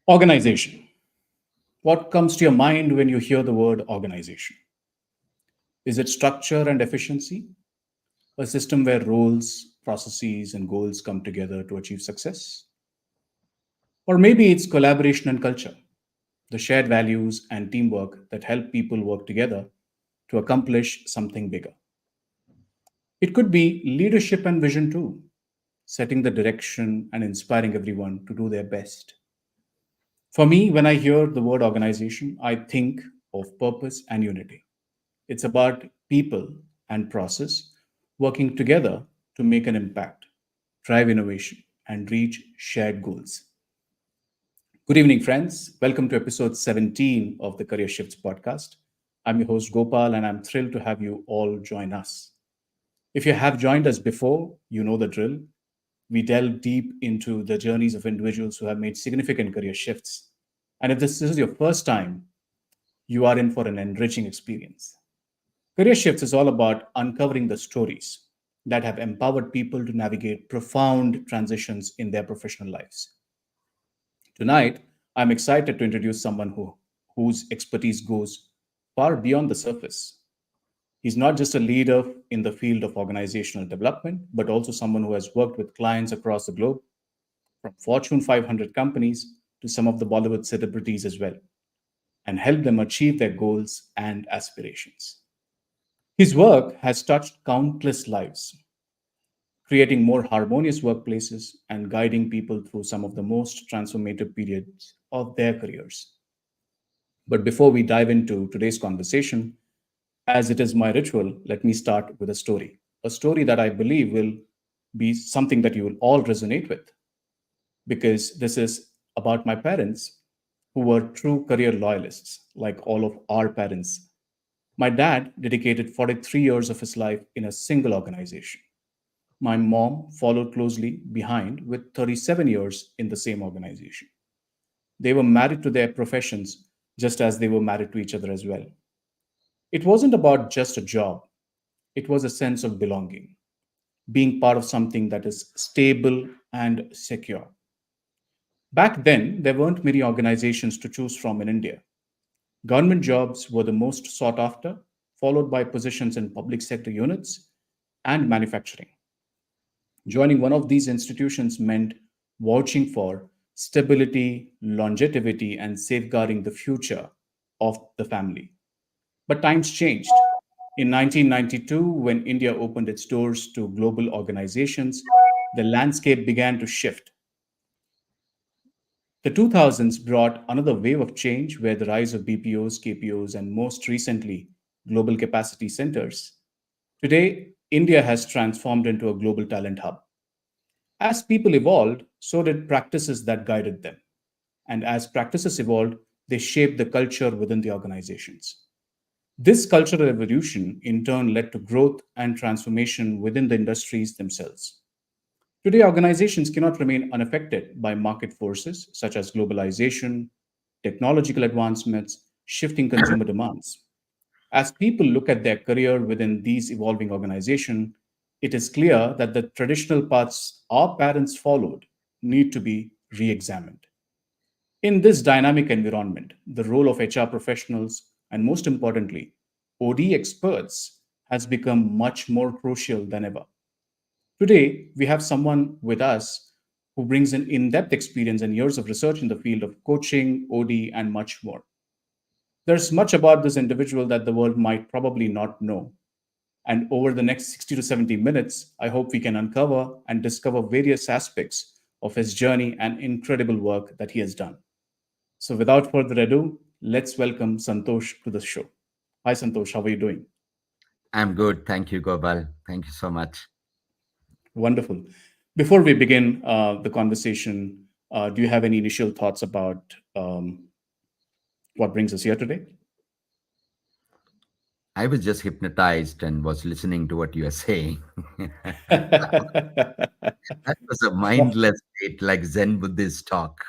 Organization. What comes to your mind when you hear the word organization? Is it structure and efficiency? A system where roles, processes, and goals come together to achieve success? Or maybe it's collaboration and culture, the shared values and teamwork that help people work together to accomplish something bigger. It could be leadership and vision too, setting the direction and inspiring everyone to do their best. For me, when I hear the word organization, I think of purpose and unity. It's about people and process working together to make an impact, drive innovation, and reach shared goals. Good evening, friends. Welcome to episode 17 of the Career Shifts podcast. I'm your host, Gopal, and I'm thrilled to have you all join us. If you have joined us before, you know the drill. We delve deep into the journeys of individuals who have made significant career shifts. And if this is your first time, you are in for an enriching experience. Career Shifts is all about uncovering the stories that have empowered people to navigate profound transitions in their professional lives. Tonight, I'm excited to introduce someone whose expertise goes far beyond the surface. He's not just a leader in the field of organizational development, but also someone who has worked with clients across the globe, from Fortune 500 companies to some of the Bollywood celebrities as well, and helped them achieve their goals and aspirations. His work has touched countless lives, creating more harmonious workplaces and guiding people through some of the most transformative periods of their careers. But before we dive into today's conversation, as it is my ritual, let me start with a story. A story that I believe will be something that you will all resonate with, because this is about my parents who were true career loyalists, like all of our parents. My dad dedicated 43 years of his life in a single organization. My mom followed closely behind with 37 years in the same organization. They were married to their professions just as they were married to each other as well. It wasn't about just a job, it was a sense of belonging, being part of something that is stable and secure. Back then, there weren't many organizations to choose from in India. Government jobs were the most sought after, followed by positions in public sector units and manufacturing. Joining one of these institutions meant vouching for stability, longevity, and safeguarding the future of the family. But times changed. In 1992, when India opened its doors to global organizations, the landscape began to shift. The 2000s brought another wave of change where the rise of BPOs, KPOs, and most recently, global capacity centers. Today, India has transformed into a global talent hub. As people evolved, so did practices that guided them. And as practices evolved, they shaped the culture within the organizations. This cultural evolution, in turn, led to growth and transformation within the industries themselves. Today, organizations cannot remain unaffected by market forces such as globalization, technological advancements, shifting consumer demands. As people look at their career within these evolving organizations, it is clear that the traditional paths our parents followed need to be re examined. In this dynamic environment, the role of HR professionals and, most importantly, OD experts has become much more crucial than ever. Today, we have someone with us who brings an in depth experience and years of research in the field of coaching, OD, and much more. There's much about this individual that the world might probably not know. And over the next 60 to 70 minutes, I hope we can uncover and discover various aspects of his journey and incredible work that he has done. So, without further ado, let's welcome Santhosh to the show. Hi, Santhosh. How are you doing? I'm good. Thank you, Gopal. Thank you so much. Wonderful. Before we begin the conversation, do you have any initial thoughts about what brings us here today? I was just hypnotized and was listening to what you are saying. That was a mindless state like Zen Buddhist talk.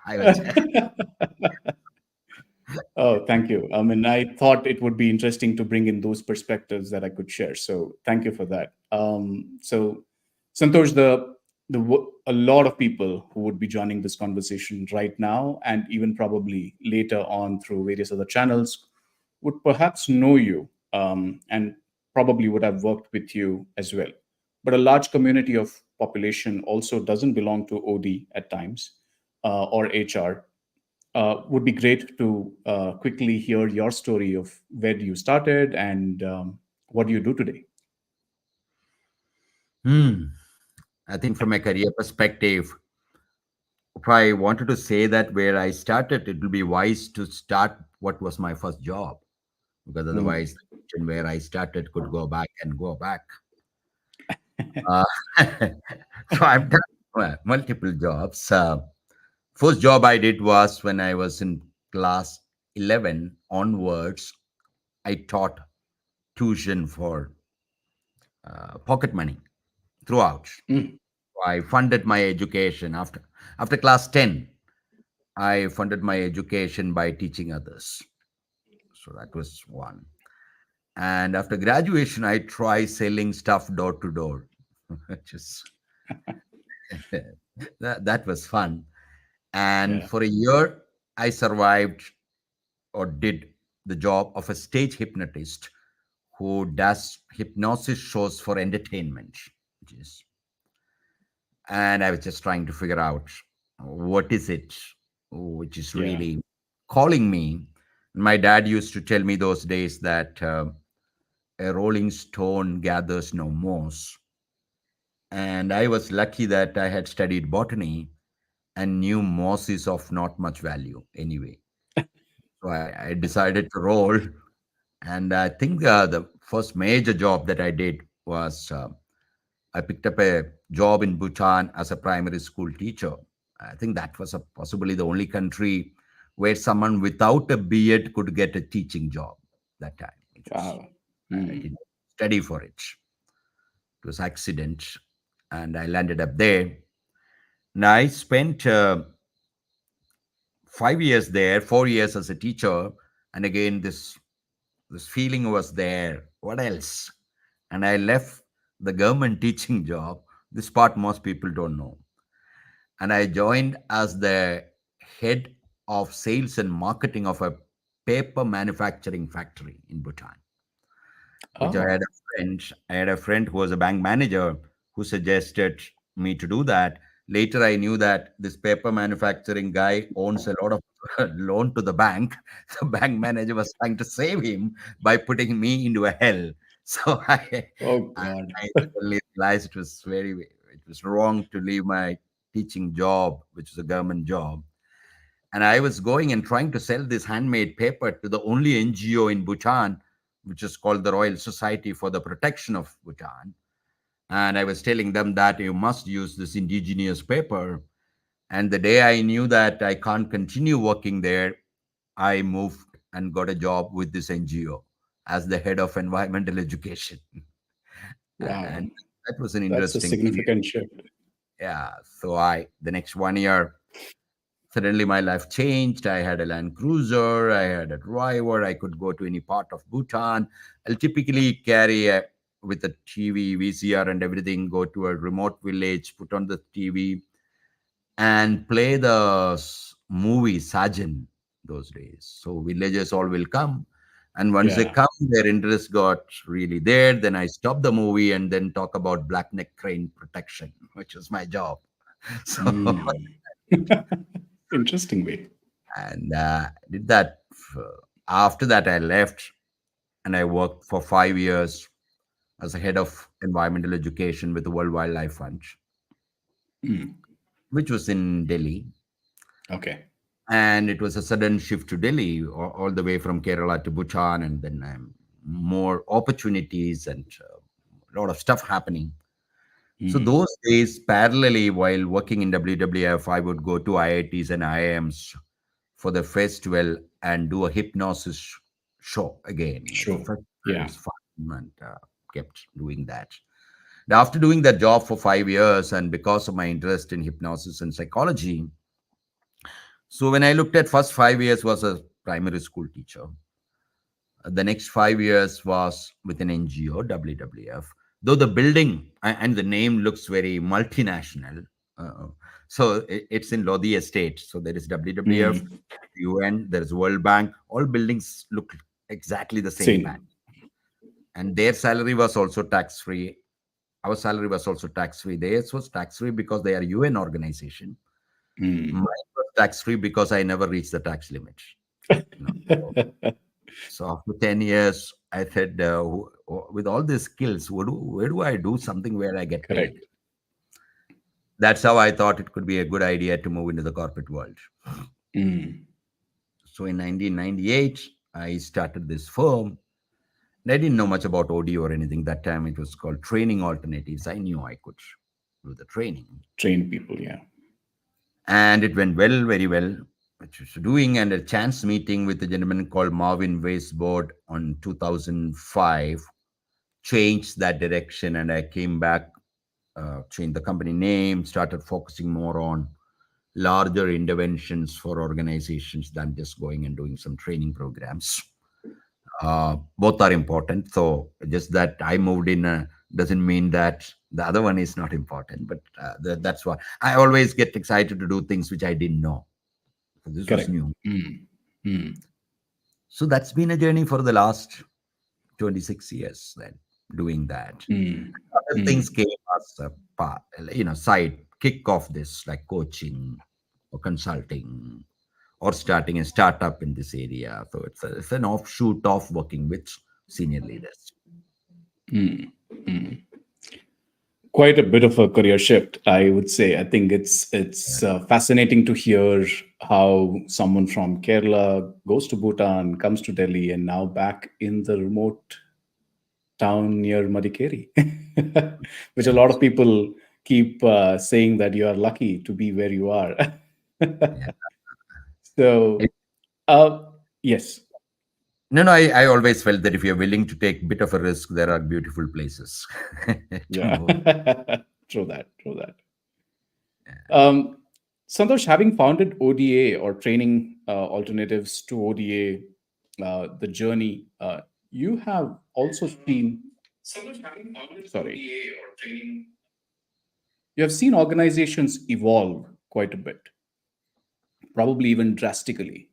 I was Oh, thank you. I mean, I thought it would be interesting to bring in those perspectives that I could share. So, thank you for that. So, Santosh, the a lot of people who would be joining this conversation right now, and even probably later on through various other channels, would perhaps know you, and probably would have worked with you as well. But a large community of population also doesn't belong to OD at times, or HR. Would be great to quickly hear your story of where you started and what do you do today. Hmm. I think from a career perspective, if I wanted to say that where I started, it will be wise to start what was my first job, because Mm. otherwise, the question where I started could go back and go back. Uh, so I've done multiple jobs. First job I did was when I was in class 11 onwards. I taught tuition for pocket money throughout. Mm. I funded my education after class 10. I funded my education by teaching others. So that was one. And after graduation, I tried selling stuff door to door, which is that was fun. And Yeah. for a year, I survived or did the job of a stage hypnotist who does hypnosis shows for entertainment, which is, and I was just trying to figure out what is it which is Yeah. really calling me. My dad used to tell me those days that a rolling stone gathers no moss, and I was lucky that I had studied botany and knew moss is of not much value anyway. So I decided to roll, and I think the first major job that I did was I picked up a job in Bhutan as a primary school teacher. I think that was possibly the only country where someone without a beard could get a teaching job that time. It was, Wow. I Mm. didn't study for it. It was accident, and I landed up there. And I spent 5 years there, 4 years as a teacher, and again this feeling was there. What else? And I left the government teaching job. This part most people don't know. And I joined as the head of sales and marketing of a paper manufacturing factory in Bhutan, which I had Oh. a friend. I had a friend who was a bank manager who suggested me to do that. Later, I knew that this paper manufacturing guy owns a lot of loan to the bank. The bank manager was trying to save him by putting me into a hell. So Oh I, God. I suddenly realized it was wrong to leave my teaching job, which was a government job. And I was going and trying to sell this handmade paper to the only NGO in Bhutan, which is called the Royal Society for the Protection of Bhutan. And I was telling them that you must use this indigenous paper. And the day I knew that I can't continue working there, I moved and got a job with this NGO as the head of environmental education. Wow. And that was an That's a interesting period. significant shift. Yeah. So the next 1 year, suddenly my life changed. I had a Land Cruiser, I had a driver, I could go to any part of Bhutan. I'll typically carry with a TV, VCR, and everything, go to a remote village, put on the TV, and play the movie Sajan those days. So villagers all will come. And once they Yeah. come, their interest got really there. Then I stop the movie and then talk about black neck crane protection, which was my job. So Mm. Interesting way. and did that. After that, I left and I worked for 5 years as a head of environmental education with the World Wildlife Fund, Mm. which was in Delhi. Okay. And it was a sudden shift to Delhi, all the way from Kerala to Bhutan, and then more opportunities and a lot of stuff happening. So Mm. those days, parallelly, while working in WWF, I would go to IITs and IIMs for the festival and do a hypnosis show again. It's a Sure. festival, Yeah. it's fun, and kept doing that. Now, after doing that job for 5 years, and because of my interest in hypnosis and psychology, so when I looked at first 5 years was a primary school teacher. The next 5 years was with an NGO, WWF. though the building and the name looks very multinational. Uh, so it's in Lodi Estate. So there is WWF, Mm. UN, there is World Bank. All buildings look exactly the same pattern. Same. And their salary was also tax free. Our salary was also tax free. Theirs was tax free because they are UN organization. Mm. Mine was tax free because I never reached the tax limit. You know. So after 10 years, I said, with all these skills, where do I do something where I get paid? Correct. That's how I thought it could be a good idea to move into the corporate world. Mm. So in 1998, I started this firm. And I didn't know much about OD or anything. That time it was called Training Alternatives. I knew I could do the training. Train people, yeah. And it went well, very well, which was doing. And a chance meeting with a gentleman called Marvin Weisbord on 2005 changed that direction. And I came back, changed the company name, started focusing more on larger interventions for organizations than just going and doing some training programs. Both are important. So just that I moved in doesn't mean that the other one is not important. But that's why I always get excited to do things which I didn't know. So this was Correct. new. Mm. Mm. So that's been a journey for the last 26 years. Then doing that, Mm. other things Mm. came as a part, side kick off this like coaching or consulting or starting a startup in this area. So it's an offshoot of working with senior leaders. Mm. Mm. Quite a bit of a career shift, I would say. I think it's fascinating to hear how someone from Kerala goes to Bhutan, comes to Delhi, and now back in the remote town near Madikeri, which a lot of Yes. people keep saying that you are lucky to be where you are. Yeah. So, It- uh, yes, no, no, I always felt that if you're willing to take a bit of a risk, there are beautiful places to yeah, move. true that, true that. Um, Santosh, having founded ODA or training alternatives to ODA, the journey, you have also seen, sorry, you have seen organizations evolve quite a bit, probably even drastically.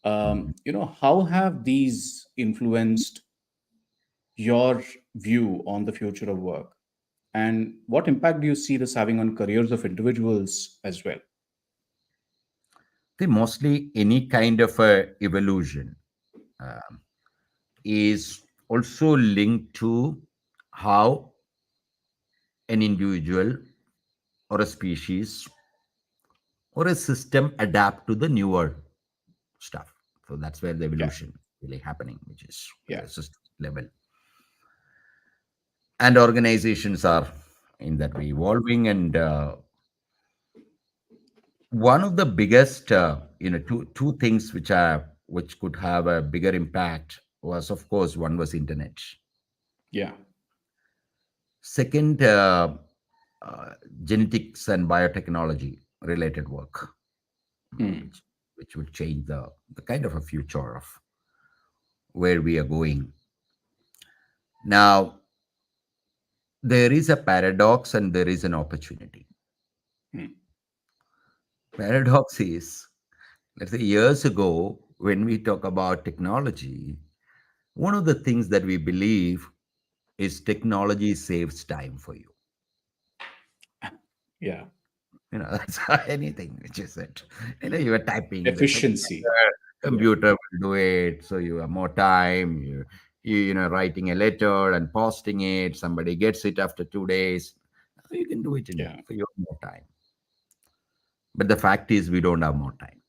Mhm. How have these influenced your view on the future of work? And what impact do you see this having on careers of individuals as well? See, mostly any kind of a evolution um, is also linked to how an individual or a species or a system adapt to the newer stuff. So that's where the Yeah, evolution really happening, which is at yeah, the system level. And organizations are in that way evolving. And one of the biggest, two things which could have a bigger impact was, of course, one was internet. yeah. Second, uh, genetics and biotechnology related work, Hmm. which would change the kind of a future of where we are going. Now, there is a paradox and there is an opportunity. Hmm. Paradox is, let's say, years ago, when we talk about technology, one of the things that we believe is technology saves time for you. Yeah. That's anything which is it. You are typing the Efficiency. Yeah. computer will do it, so you have more time. Writing a letter and posting it. Somebody gets it after 2 days. You can do it Yeah. for your more time. But the fact is, we don't have more time.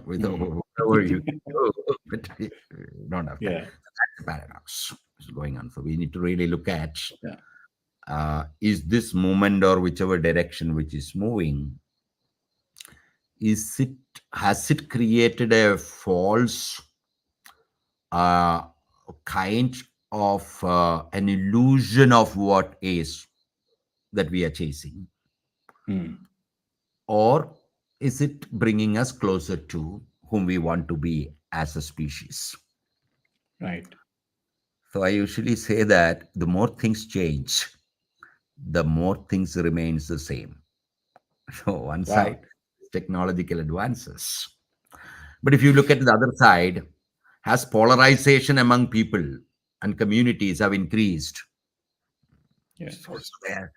With Hmm. whatever you can do, but we don't have time. Yeah. That's the paradox is going on. So we need to really look at, Yeah. is this movement or whichever direction which is moving, is it has it created a false uh, kind of an illusion of what is that we are chasing, Hmm. or is it bringing us closer to whom we want to be as a species? Right. So I usually say that the more things change, the more things remains the same. So one Wow. side is technological advances. But if you look at the other side, has polarization among people and communities have increased. Yeah. It's also there.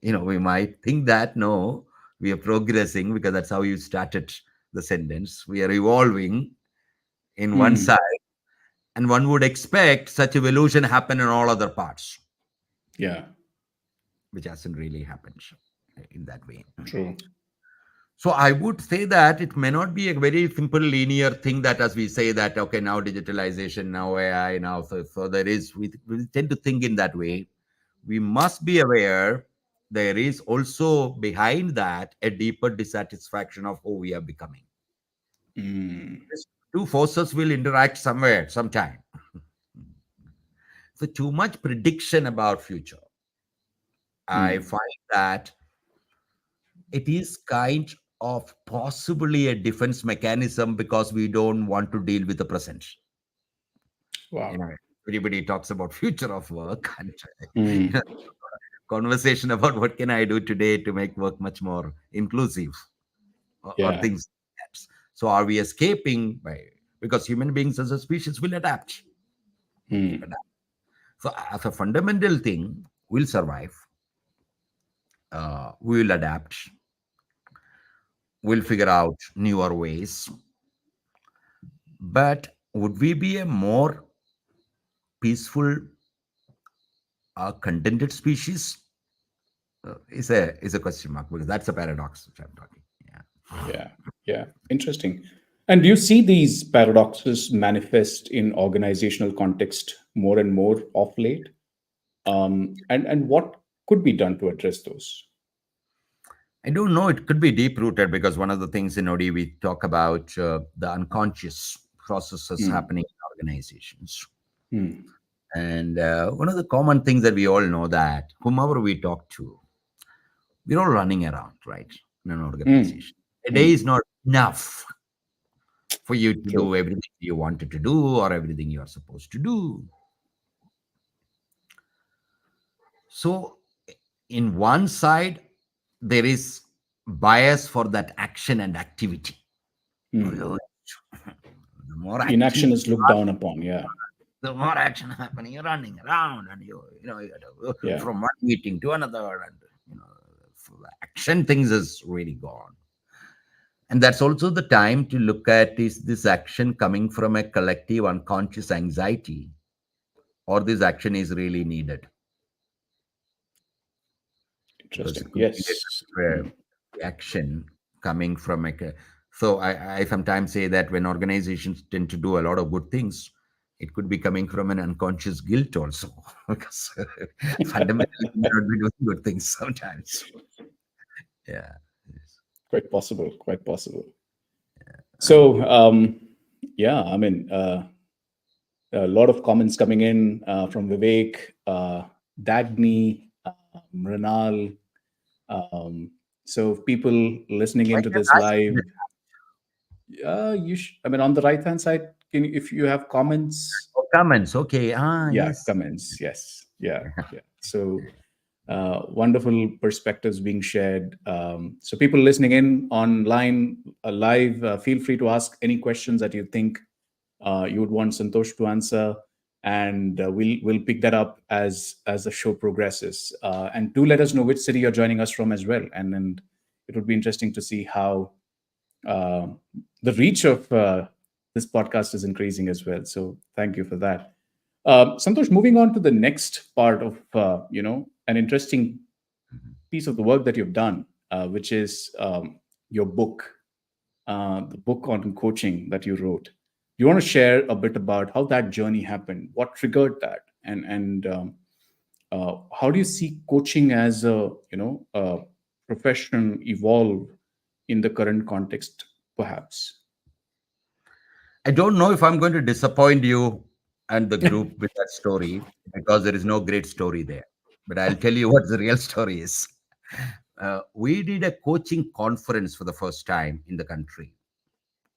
We might think that no, we are progressing because that's how you started the sentence. We are evolving in one Hmm. side, and one would expect such evolution happen in all other parts, Yeah. which hasn't really happened in that way. True. So I would say that it may not be a very simple linear thing that as we say that okay now digitalization now AI now so there is we tend to think in that way. We must be aware there is also behind that a deeper dissatisfaction of who we are becoming. Hmm. These two forces will interact somewhere sometime. So too much prediction about future. I Hmm. find that it is kind of possibly a defense mechanism because we don't want to deal with the present. you Wow. know Everybody talks about future of work and you Hmm. know, conversation about what can I do today to make work much more inclusive, or Yeah. things like that. So are we escaping by, because human beings as a species will adapt. Hmm. Adapt. So as a fundamental thing, we'll survive, we will adapt, we'll figure out newer ways. But would we be a more peaceful, contented species? Is a question mark because that's a paradox which I'm talking. Yeah. Yeah. Yeah. Interesting. And do you see these paradoxes manifest in organizational context more and more of late? And what could be done to address those? I don't know. It could be deep rooted because one of the things in OD we talk about the unconscious processes Hmm. happening in organizations. Hmm. And one of the common things that we all know that whomever we talk to, we're all running around, right, in an Hmm. organization. A day Hmm. is not enough for you to True. do everything you wanted to do or everything you are supposed to do. So, in one side, there is bias for that action and activity. Hmm. The more active Inaction you is looked are, down upon. Yeah. the more action happening. You're running around, and you got to go Yeah. from one meeting to another, and you know, so the action things is really gone. And that's also the time to look at is this action coming from a collective unconscious anxiety, or this action is really needed because Interesting. it could be Yes. a Hmm. action coming from so I sometimes say that when organizations tend to do a lot of good things, it could be coming from an unconscious guilt also because fundamentally we may not be doing good things sometimes. Yeah. Yes. Quite possible. Quite possible. So, yeah, I mean, a lot of comments coming in from Vivek, Dagny, Mrinal. Um, so, if people listening Why into can't this I see live, the I mean, on the right hand side, if you have comments, comments? Okay, yeah, yes. comments, yes, yeah, yeah. So, wonderful perspectives being shared. So, people listening in online, live, feel free to ask any questions that you think you would want Santhosh to answer, and we'll pick that up as the show progresses. And do let us know which city you're joining us from as well, and it would be interesting to see how uh, the reach of this podcast is increasing as well. So thank you for that. Santosh, moving on to the next part of an interesting piece of the work that you've done, which is your book, the book on coaching that you wrote. Do you want to share a bit about how that journey happened? What triggered that, and how do you see coaching as a profession evolve in the current context, perhaps? I don't know if I'm going to disappoint you and the group with that story because there is no great story there. But I'll tell you what the real story is. We did a coaching conference for the first time in the country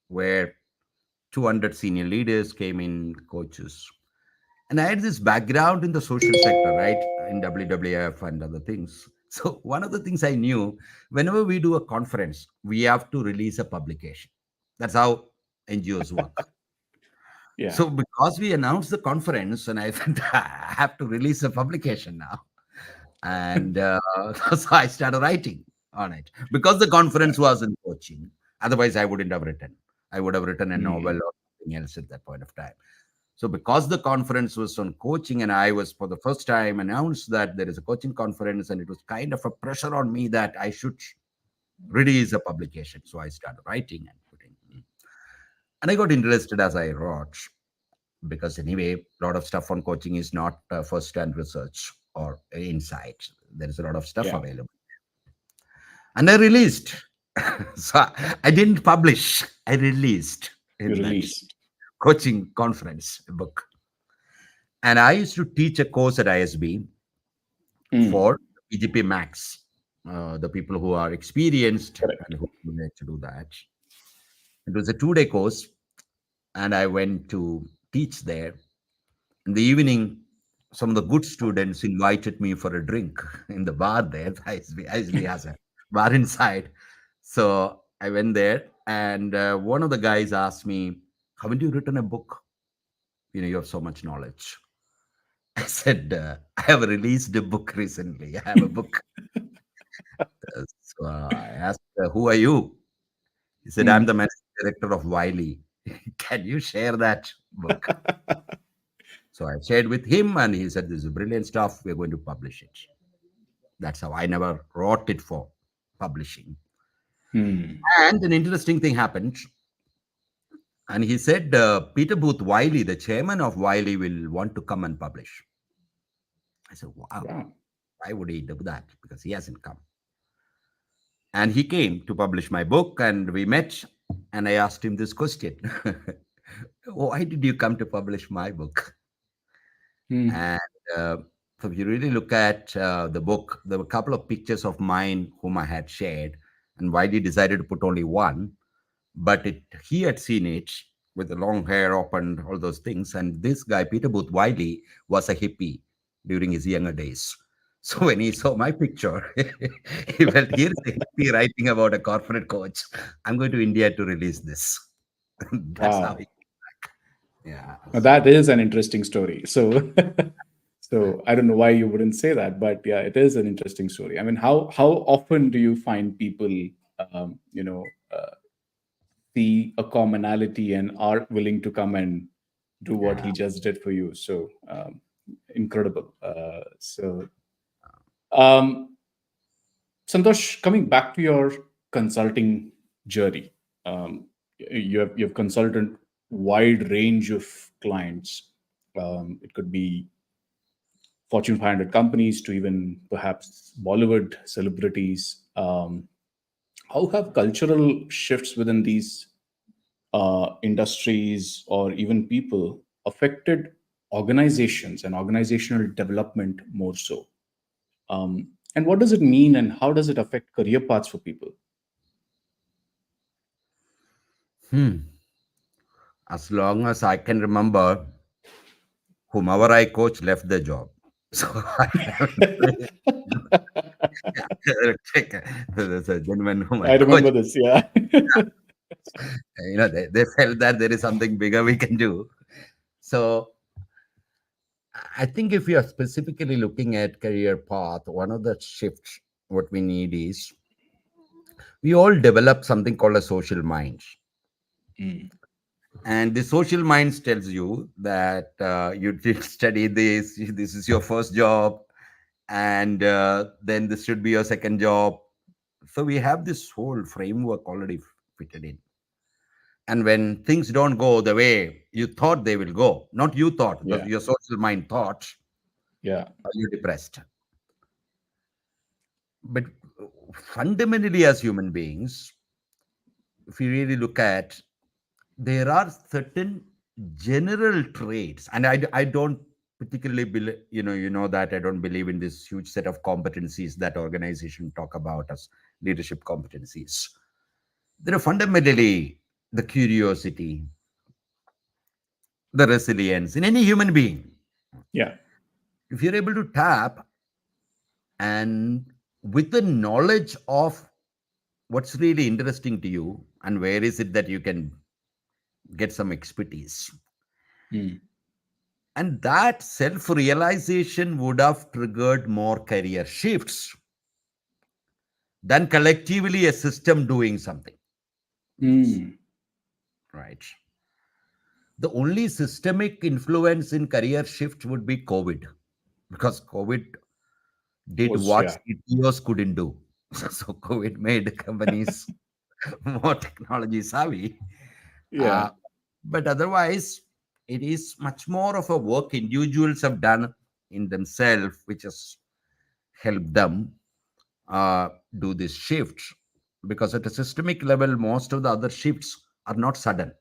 where 200 senior leaders came in, coaches, And I had this background in the social sector, right, in WWF and other things. So one of the things I knew, whenever we do a conference, we have to release a publication. That's how NGOs work. Yeah. So because we announced the conference, and I said I have to release a publication now, and so I started writing on it because the conference was in coaching. Otherwise, I wouldn't have written. I would have written a novel Hmm. or something else at that point of time. So because the conference was on coaching, and I was for the first time announced that there is a coaching conference, and it was kind of a pressure on me that I should release a publication. So I started writing and putting, and I got interested as I wrote, because anyway, a lot of stuff on coaching is not first-hand research or insight. There is a lot of stuff Yeah. available, and I released. So I didn't publish. I released You in that released. coaching conference book. And I used to teach a course at ISB Hmm. for PGP Max, the people who are experienced Correct. and who like to do that. It was a 2-day course, and I went to teach there. In the evening, some of the good students invited me for a drink in the bar there. ISB has a bar inside. So I went there, and one of the guys asked me, "Haven't you written a book? You have so much knowledge." I said, "I have released a book recently. I have a book." So I asked, "Who are you?" He said, "I'm Hmm. the managing director of Wiley. Can you share that book?" So I shared with him, and he said, "This is brilliant stuff. We're going to publish it." That's how I never wrote it for publishing. Hmm. And an interesting thing happened. And he said, Peter Booth Wiley, the chairman of Wiley, will want to come and publish. I said, wow, Wow. why would he do that? Because he hasn't come. And he came to publish my book, and we met. And I asked him this question: why did you come to publish my book? Hmm. And uh, so if you really look at the book, there were a couple of pictures of mine whom I had shared, and Wiley decided to put only one. But he had seen it with the long hair up and all those things. And this guy, Peter Booth Wiley, was a hippie during his younger days. So when he saw my picture, he felt, here's a hippie writing about a corporate coach. I'm going to India to release this. That's how Wow. he, yeah. Now So, that is an interesting story. So, so I don't know why you wouldn't say that, but yeah, it is an interesting story. I mean, how often do you find people, see a commonality and are willing to come and do what yeah. he just did for you? So incredible. Um, Santosh, coming back to your consulting journey, um, you've consulted wide range of clients. It could be Fortune 500 companies to even perhaps Bollywood celebrities. How have cultural shifts within these industries or even people affected organizations and organizational development more so? And what does it mean and how does it affect career paths for people? Hmm. As long as I can remember, whomever I coach left the job. So there's a gentleman whom I I coach. remember this. Yeah. They felt that there is something bigger we can do. So I think if you are specifically looking at career path, one of the shifts what we need is we all develop something called a social mind. Mm. And the social mind tells you that you did study this is your first job, and then this should be your second job. So we have this whole framework already fitted in. And when things don't go the way you thought they will go, not you thought, Yeah. your social mind thought, Yeah. you're depressed. But fundamentally, as human beings, if you really look at, there are certain general traits, and I don't particularly believe, that I don't believe in this huge set of competencies that organization talk about as leadership competencies. There are fundamentally the curiosity, the resilience in any human being. Yeah. If you're able to tap, and with the knowledge of what's really interesting to you and where is it that you can get some expertise, Mm. and that self realization would have triggered more career shifts than collectively a system doing something, Mm. right? The only systemic influence in career shift would be COVID, because COVID did Was, what yeah. CTOs couldn't do. So COVID made companies more technology savvy. Yeah. Uh, but otherwise, it is much more of a work individuals have done in themselves, which has helped them do this shift. Because at a systemic level, most of the other shifts are not sudden.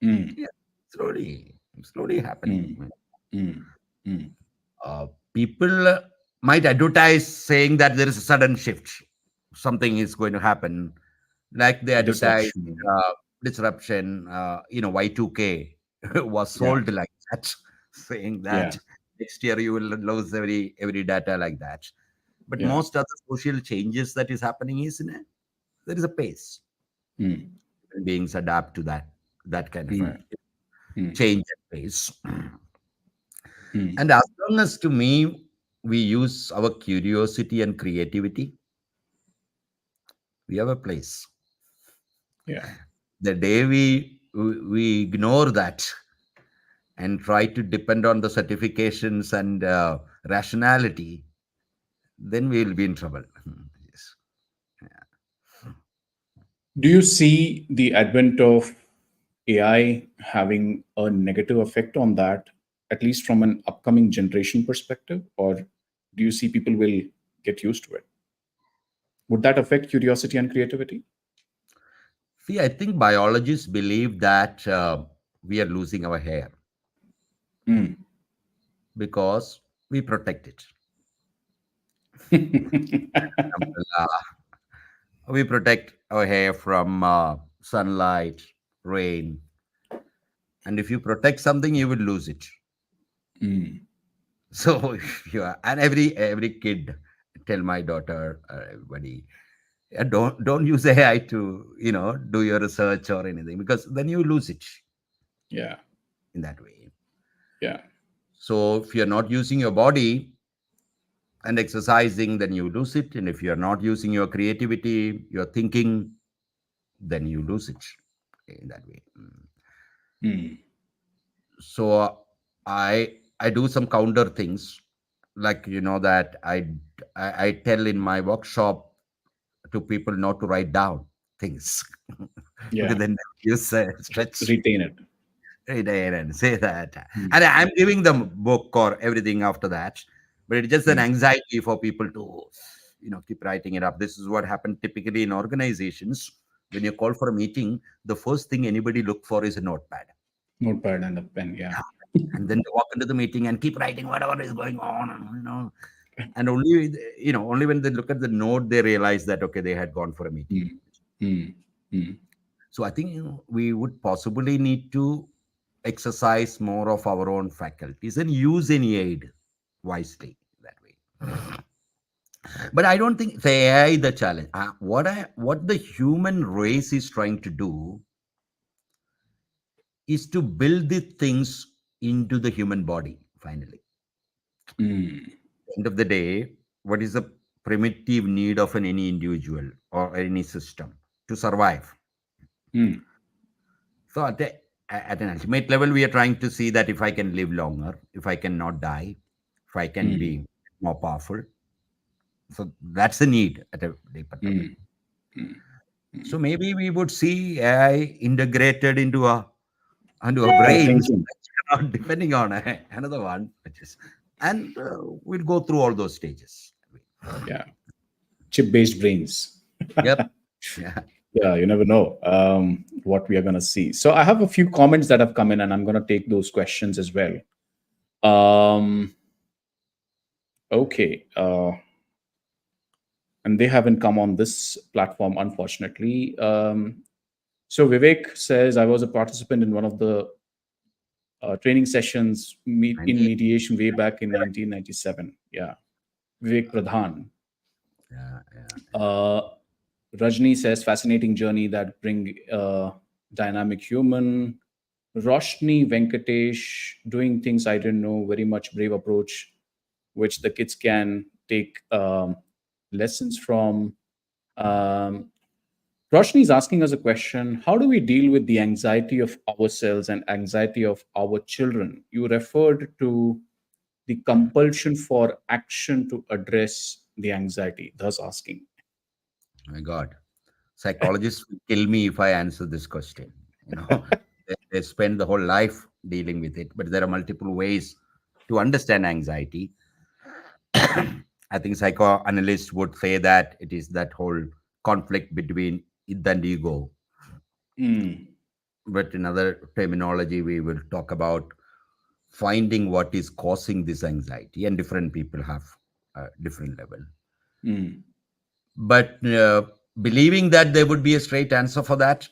Mm. Yeah, slowly happening. Mm. Mm. Mm. People might advertise saying that there is a sudden shift, something is going to happen, like they advertise Disruption. disruption. Y2K was Yeah. sold like that, saying Yeah. that next year you will lose every data like that. But Yeah. most other social changes that is happening is there is a pace. Mm. Human beings adapt to that kind of a Mm. Mm. change and pace. Mm. And as long as, to me, we use our curiosity and creativity, we have a place. Yeah. The day we ignore that and try to depend on the certifications and rationality, then we will be in trouble. Yes. Do you see the advent of AI having a negative effect on that, at least from an upcoming generation perspective? Or do you see people will get used to it? Would that affect curiosity and creativity? See, I think biologists believe that we are losing our hair Mm. because we protect it. We protect our hair from sunlight, rain, and if you protect something, you will lose it. Mm. So if you are, and every kid tell my daughter, everybody, don't use AI to do your research or anything, because then you lose it Yeah. in that way. Yeah. So if you're not using your body and exercising, then you lose it, and if you're not using your creativity, your thinking, then you lose it in that way. Mm. So I do some counter things, like that I tell in my workshop to people not to write down things, because Yeah. then you stretch Retain it. right there and say that, Mm. and I'm giving them book or everything after that, but it's just an Mm. anxiety for people to keep writing it up. This is what happened typically in organizations. When you call for a meeting, the first thing anybody look for is a notepad, Notepad and a pen. Yeah. and then they walk into the meeting and keep writing whatever is going on, and only when they look at the note they realize that, okay, they had gone for a meeting. Mm. Mm. Mm. So I think we would possibly need to exercise more of our own faculties and use any aid wisely that way. But I don't think the AI the challenge. What the human race is trying to do is to build the things into the human body finally. Mm. End of the day, what is the primitive need of any individual or any system to survive? Mm. So at an ultimate level, we are trying to see that if I can live longer, if I can not die, if I can Mm. be more powerful. So that's the need at a deeper level. Mm. Mm. So maybe we would see AI integrated into a Our brains, thinking. depending on another one, which is, and we'll go through all those stages. Yeah. Chip-based brains. Yep. Yeah. Yeah, you never know what we are going to see. So I have a few comments that have come in, and I'm going to take those questions as well. Um, okay. And they haven't come on this platform, unfortunately. So Vivek says, I was a participant in one of the training sessions in 90. mediation way back in 1997. Yeah, Vivek Pradhan. Yeah, yeah, yeah. Uh, Rajni says fascinating journey that bring dynamic human. Roshni Venkatesh doing things I didn't know, very much brave approach, which the kids can take lessons from. Um, Roshni is asking us a question: how do we deal with the anxiety of ourselves and anxiety of our children? You referred to the compulsion for action to address the anxiety, thus asking. My God, psychologists will kill me if I answer this question. You know, they spend the whole life dealing with it, but there are multiple ways to understand anxiety. I think psychoanalysts would say that it is that whole conflict between id and ego. Mm, But in other terminology, we will talk about finding what is causing this anxiety, and different people have a different level. mm. But believing that there would be a straight answer for that,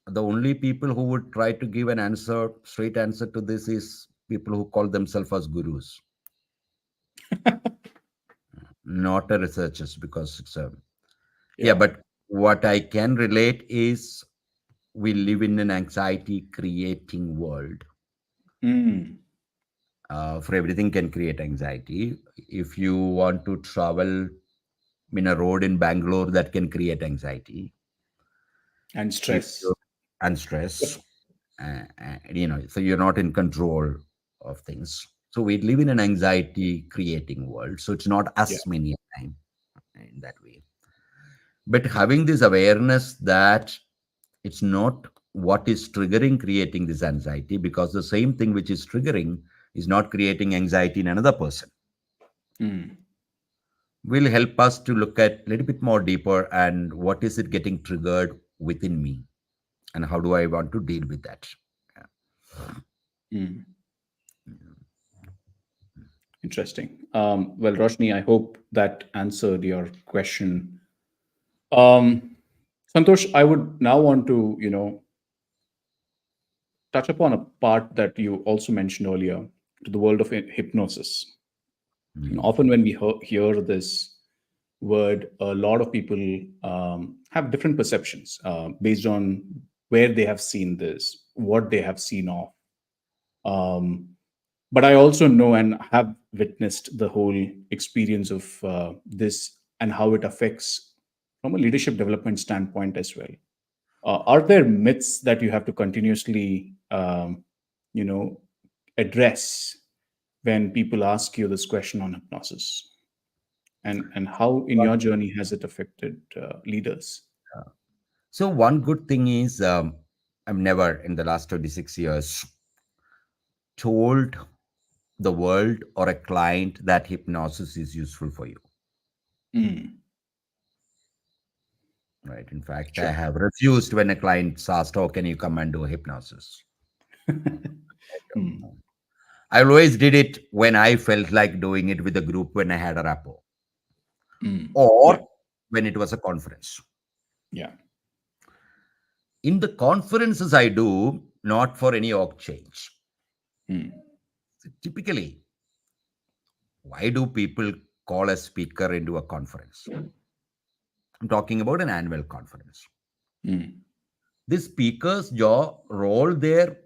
the only people who would try to give an answer, straight answer to this, is people who call themselves as gurus, not a researchers, because it's a yeah. Yeah. But what I can relate is we live in an anxiety creating world. Mm, For everything can create anxiety. If you want to travel in a road in Bangalore, that can create anxiety. and If stress. you and stress, so you're not in control of things. So we live in an anxiety creating world. So it's not Yeah. us many a time in that way. But having this awareness that it's not what is triggering creating this anxiety, because the same thing which is triggering is not creating anxiety in another person, Mm, will help us to look at a little bit more deeper and what is it getting triggered within me, and how do I want to deal with that. mm. Interesting. Well, Roshni, I hope that answered your question. Um, Santosh, I would now want to, touch upon a part that you also mentioned earlier, to the world of hypnosis. Mm. Often when we hear this word, a lot of people have different perceptions based on where they have seen this, what they have seen of. Um, but I also know and have witnessed the whole experience of this and how it affects from a leadership development standpoint as well. Are there myths that you have to continuously, you know, address when people ask you this question on hypnosis? And how in your journey has it affected leaders? So one good thing is, I've never in the last 26 years told the world or a client that hypnosis is useful for you. Mm, Right. In fact, I sure. have refused when a client asked, "Oh, can you come and do hypnosis?" Mm, I always did it when I felt like doing it with a group, when I had a rapport, mm. Yeah, or when it was a conference. yeah. In the conferences, I do not for any org change. Mm, Typically, why do people call a speaker into a conference? I'm talking about an annual conference. mm, The speaker's job role there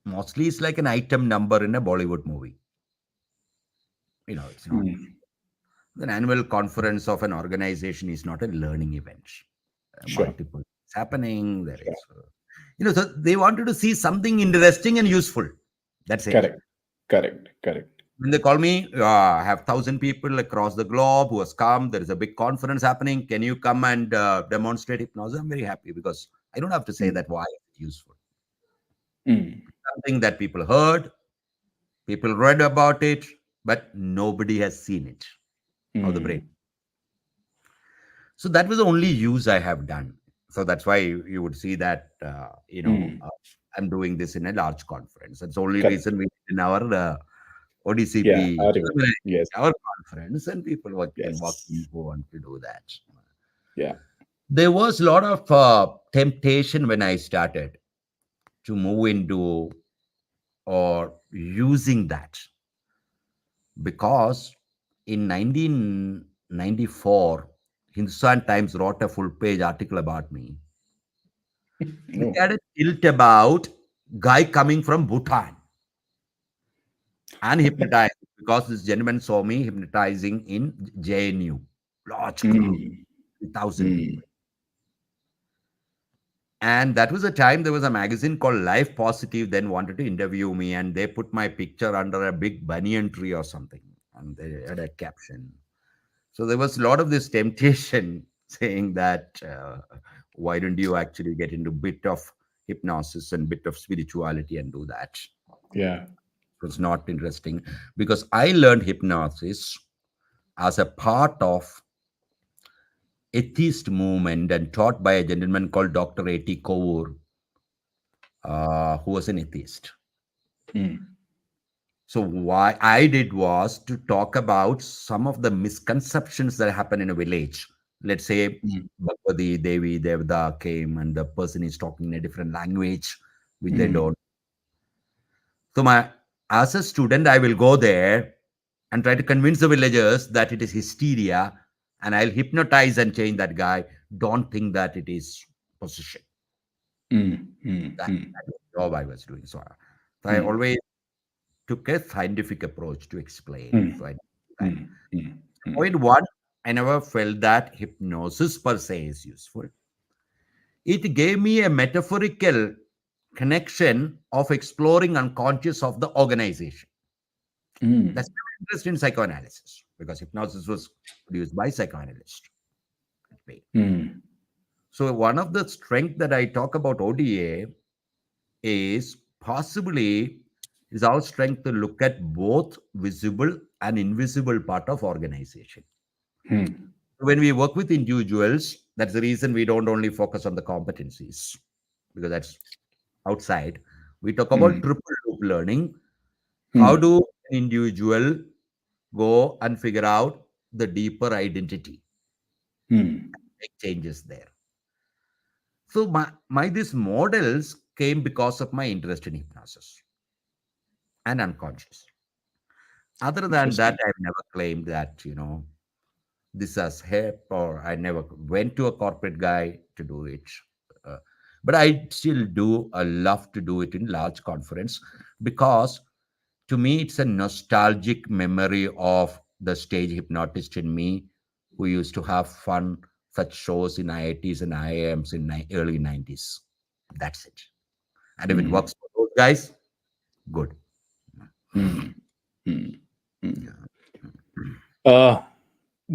mostly is like an item number in a Bollywood movie. It's not. mm. An annual conference of an organization is not a learning event. Sure, Multiple things happening. There sure. is, so they wanted to see something interesting and useful. That's it. Correct, correct, correct. When they call me, I have 1,000 people across the globe who has come. There is a big conference happening. Can you come and demonstrate hypnosis? I'm very happy because I don't have to say Mm, that why it's useful. mm, Something that people heard, people read about it, but nobody has seen it. How the brain. mm, So that was the only use I have done. So that's why you would see that mm. I'm doing this in a large conference. That's the only Correct. reason we did in our Yeah, ODCP, audible. Yes, our conference, and people can walk in yes. who want to do that. Yeah. There was a lot of temptation when I started to move into or using that, because in 1994, Hindustan Times wrote a full page article about me. They Oh. had a tilt about guy coming from Bhutan and hypnotized, because this gentleman saw me hypnotizing in JNU, large crowd, Mm, 1,000 mm, people. And that was a time there was a magazine called Life Positive then wanted to interview me, and they put my picture under a big banyan tree or something, and they had a caption. So there was a lot of this temptation saying that why don't you actually get into bit of hypnosis and bit of spirituality and do that? yeah. It was not interesting, because I learned hypnosis as a part of atheist movement and taught by a gentleman called Dr. A.T. Kaur, who was an atheist. Mm, So why I did was to talk about some of the misconceptions that happen in a village. Let's say mm, Bhagavati Devi Devda came and the person is talking in a different language which they mm, don't. So my as a student, I will go there and try to convince the villagers that it is hysteria, and I'll hypnotize and change that guy. Don't think that it is possession. mm, mm, That, mm, that was the job I was doing. So I mm, always took a scientific approach to explain. mm, So I did that. mm, mm, mm, Point one, I never felt that hypnosis per se is useful. It gave me a metaphorical connection of exploring unconscious of the organization. That's mm, my interest in psychoanalysis, because hypnosis was produced by psychoanalysts. mm, So one of the strength that I talk about ODA is possibly is our strength to look at both visible and invisible part of organization. mm, When we work with individuals, that's the reason we don't only focus on the competencies, because that's outside. We talk about mm, triple loop learning. How mm, do an individual go and figure out the deeper identity, mm. make changes there? So my these models came because of my interest in hypnosis and unconscious. Other than that, Interesting. I've never claimed that, this as help, or I never went to a corporate guy to do it. Uh, but I still do love to do it in large conference, because to me it's a nostalgic memory of the stage hypnotist in me who used to have fun such shows in IITs and IIMs in early 90s. That's it. And if it Mm, works for those guys, good. mm, mm, mm. Yeah. Uh,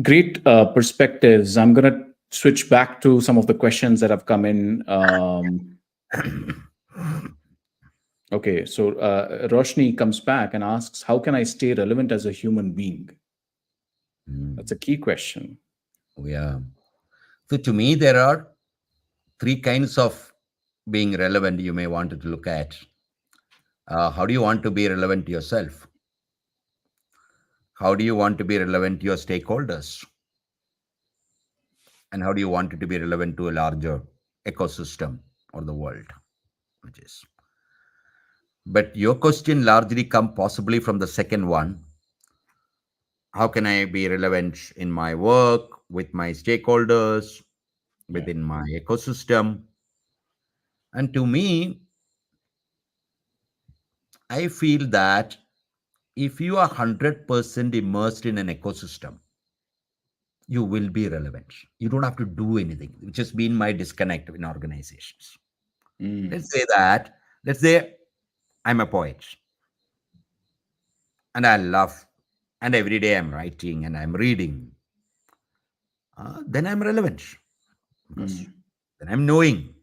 Great perspectives. I'm going to switch back to some of the questions that have come in. Okay, so Roshni comes back and asks, how can I stay relevant as a human being? That's a Mm. key question. Yeah. So to me, there are three kinds of being relevant you may want to look at. How do you want to be relevant to yourself? How do you want to be relevant to your stakeholders? And how do you want it to be relevant to a larger ecosystem or the world? Which is, but your question largely come possibly from the second one. How can I be relevant in my work, with my stakeholders, Yeah. within my ecosystem? And to me, I feel that if you are 100% immersed in an ecosystem, you will be relevant. You don't have to do anything, which has been my disconnect in organizations. Mm, Let's say that, let's say I'm a poet and I love, and every day I'm writing and I'm reading, then I'm relevant, because mm, then I'm knowing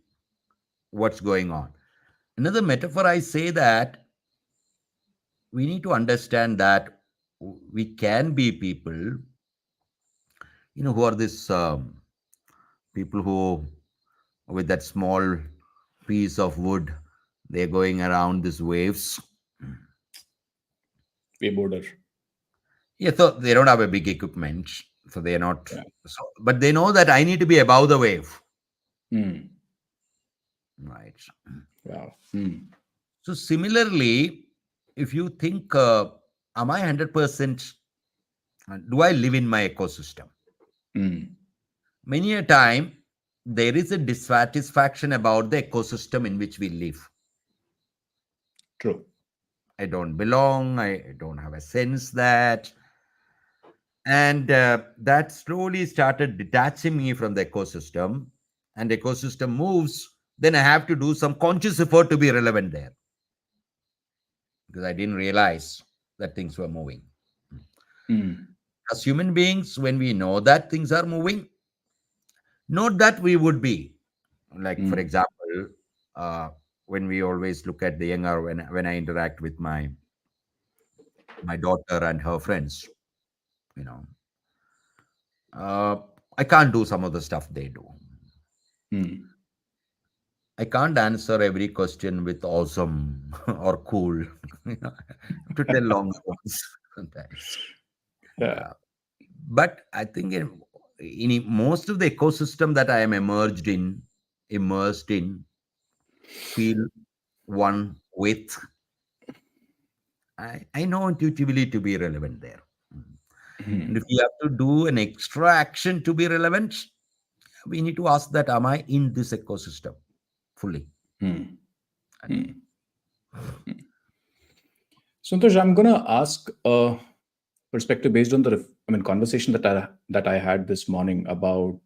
what's going on. Another metaphor I say that we need to understand that we can be people, who are this people who, with that small piece of wood, they're going around these waves. way border. Yeah, so they don't have a big equipment, so they're not. Yeah. So, but they know that I need to be above the wave, Mm, right? wow. Mm, So similarly, if you think, am I 100%, do I live in my ecosystem? Mm. Many a time, there is a dissatisfaction about the ecosystem in which we live. True. I don't belong. I don't have a sense that. And that slowly started detaching me from the ecosystem. And ecosystem moves, then I have to do some conscious effort to be relevant there because I didn't realize that things were moving. Mm. As human beings, when we know that things are moving, not that we would be like, for Mm. example, uh, when we always look at the younger, when I interact with my daughter and her friends, you know, uh, I can't do some of the stuff they do. Mm. I can't answer every question with awesome or cool. I have to tell long ones sometimes. Yeah. Uh, but I think in most of the ecosystem that I am immersed in, feel one with, I know intuitively to be relevant there. And if Mm. we have to do an extra action to be relevant, we need to ask that, am I in this ecosystem fully? Mm. Okay. Mm. Santosh, I'm gonna ask a perspective based on conversation that I had this morning about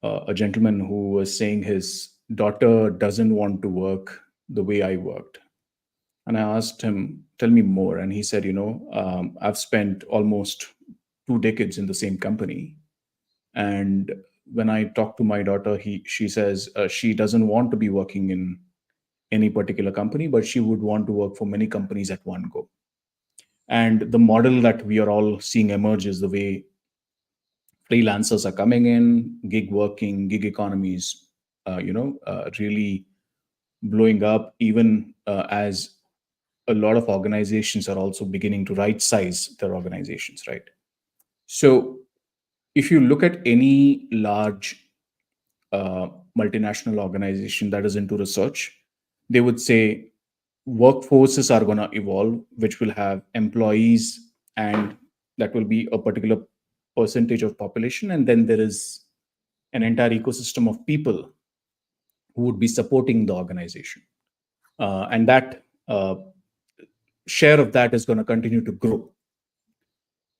a gentleman who was saying his daughter doesn't want to work the way I worked. And I asked him, tell me more. And he said, I've spent almost 2 decades in the same company. And when I talk to my daughter, she says she doesn't want to be working in any particular company, but she would want to work for many companies at one go. And the model that we are all seeing emerge is the way freelancers are coming in, gig working, gig economies, really blowing up, even as a lot of organizations are also beginning to right size their organizations, right? So if you look at any large uh, multinational organization that is into research, they would say workforces are going to evolve, which will have employees, and that will be a particular percentage of population. And then there is an entire ecosystem of people who would be supporting the organization. And that share of that is going to continue to grow.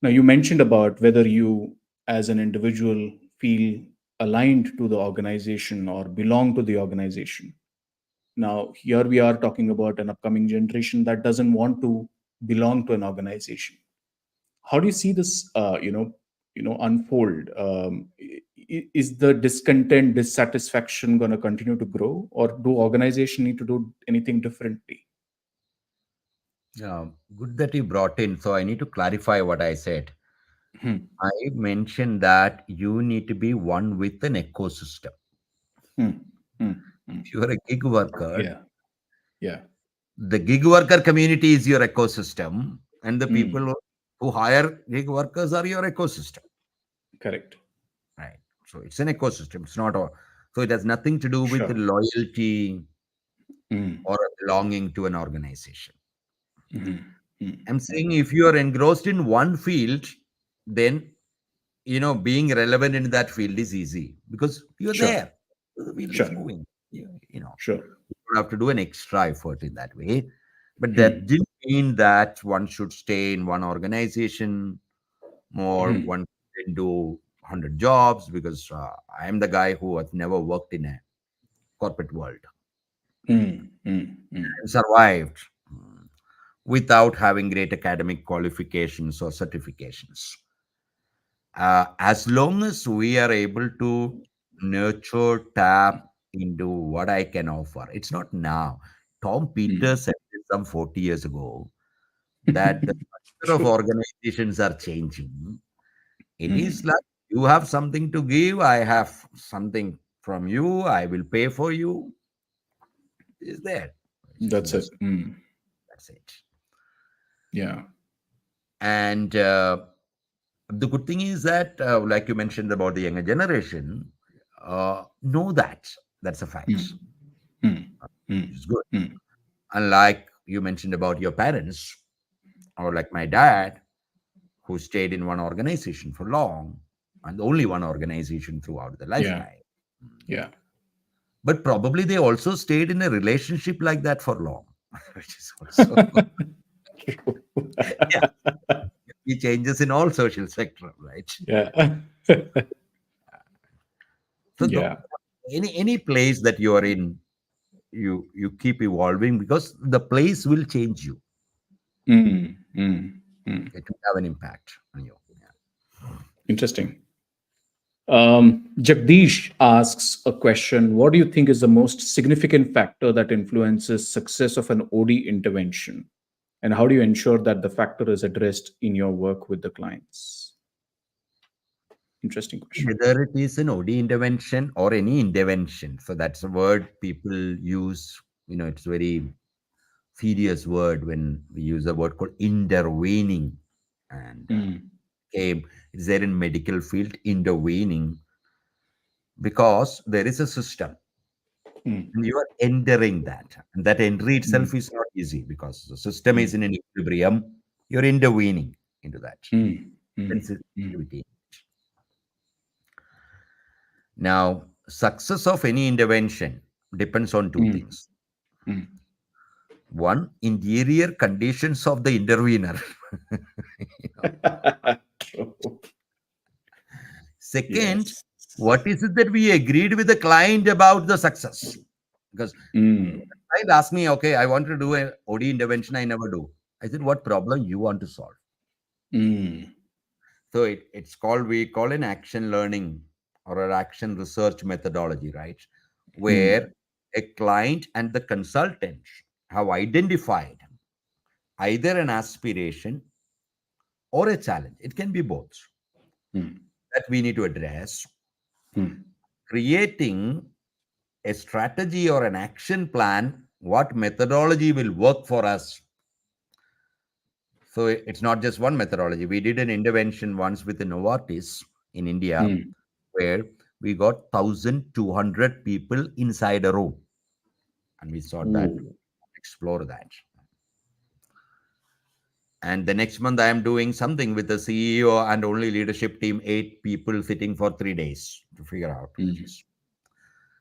Now, you mentioned about whether you, as an individual, feel aligned to the organization or belong to the organization. Now, here we are talking about an upcoming generation that doesn't want to belong to an organization. How do you see this, unfold? Is the discontent, dissatisfaction going to continue to grow, or do organization need to do anything differently? Good that you brought in. So I need to clarify what I said. Hmm, I mentioned that you need to be one with an ecosystem. hmm, hmm, hmm. If you are a gig worker, Yeah, yeah. the gig worker community is your ecosystem, and the people Hmm, who hire gig workers are your ecosystem, correct. right? So it's an ecosystem. It's not a, so it has nothing to do with Sure. loyalty Hmm, or belonging to an organization. hmm, hmm, I'm hmm. saying if you are engrossed in one field, then being relevant in that field is easy because you're Sure, there. The field is sure, moving. You sure. don't have to do an extra effort in that way. But that Hmm, didn't mean that one should stay in one organization or hmm, one can do 100 jobs because I am the guy who has never worked in a corporate world hmm, hmm, hmm, and survived without having great academic qualifications or certifications. As long as we are able to nurture, tap into what I can offer, it's not now. Tom Peters hmm. said this some 40 years ago that the structure of True. organizations are changing. It is Hmm. like you have something to give, I have something from you, I will pay for you. Is there? It's just That's it. Hmm. that's it. Yeah. And the good thing is that, like you mentioned about the younger generation, know that that's a Hmm, fact, hmm, hmm, which is good. hmm, Unlike you mentioned about your parents, or like my dad, who stayed in one organization for long, and only one organization throughout the Yeah. lifetime. Yeah. But probably they also stayed in a relationship like that for long, which is also, True. yeah, it changes in all social spectrum, right? Yeah. So Yeah. any place that you are in, you keep evolving because the place will change you. Mm, mm, mm. It will have an impact on you. Yeah. Interesting. Jagdish asks a question. What do you think is the most significant factor that influences success of an OD intervention? And how do you ensure that the factor is addressed in your work with the clients? Interesting question. Whether it is an OD intervention or any intervention, so that's a word people use. It's very serious word when we use a word called intervening, and Mm, came is there in medical field intervening because there is a system mm, and you are entering that, and that entry mm, itself is not easy because the system mm, is in an equilibrium. You're intervening into that mm, mm, mm, sensitivity. Now, success of any intervention depends on two mm, things. mm. One, interior conditions of the intervener. You know. True. Second, Yes. what is it that we agreed with the client about the success? Because Mm, client asked me, okay, I want to do an OD intervention, I never do. I said, what problem you want to solve? mm, So it's called, we call an action learning or an action research methodology, right? mm, Where a client and the consultant have identified either an aspiration or a challenge. It can be both mm, that we need to address, mm. creating a strategy or an action plan, what methodology will work for us. So it's not just one methodology. We did an intervention once with the Novartis in India Mm. where we got 1,200 people inside a room, and we thought that Ooh. explore that. And the next month, I am doing something with the CEO and only leadership team, 8 people sitting for 3 days to figure out Mm. this.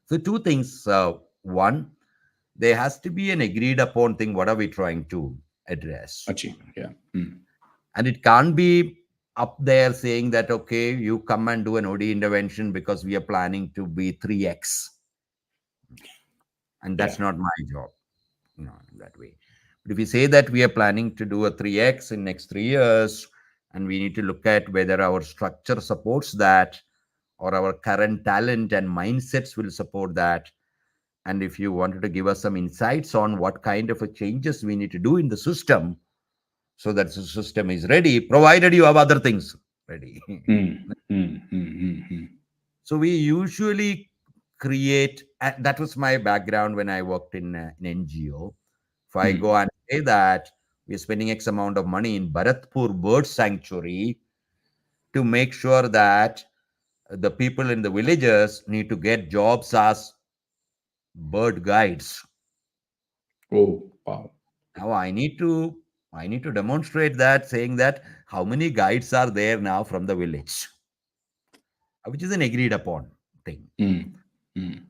So, two things. One, there has to be an agreed upon thing. What are we trying to address? Achievement. Yeah. Mm. And it can't be up there saying that, okay, you come and do an OD intervention because we are planning to be 3x. And Yeah. that's not my job, in that way. But if we say that we are planning to do a 3x in next 3 years, and we need to look at whether our structure supports that or our current talent and mindsets will support that. And if you wanted to give us some insights on what kind of a changes we need to do in the system so that the system is ready, provided you have other things ready. Mm. Mm. Mm. Mm. Mm. So we usually create, that was my background when I worked in an NGO. If I Mm. go and say that we're spending X amount of money in Bharatpur Bird Sanctuary to make sure that the people in the villages need to get jobs as bird guides. Oh, wow. Now I need to demonstrate that, saying that how many guides are there now from the village, which is an agreed upon thing. Mm. Mm.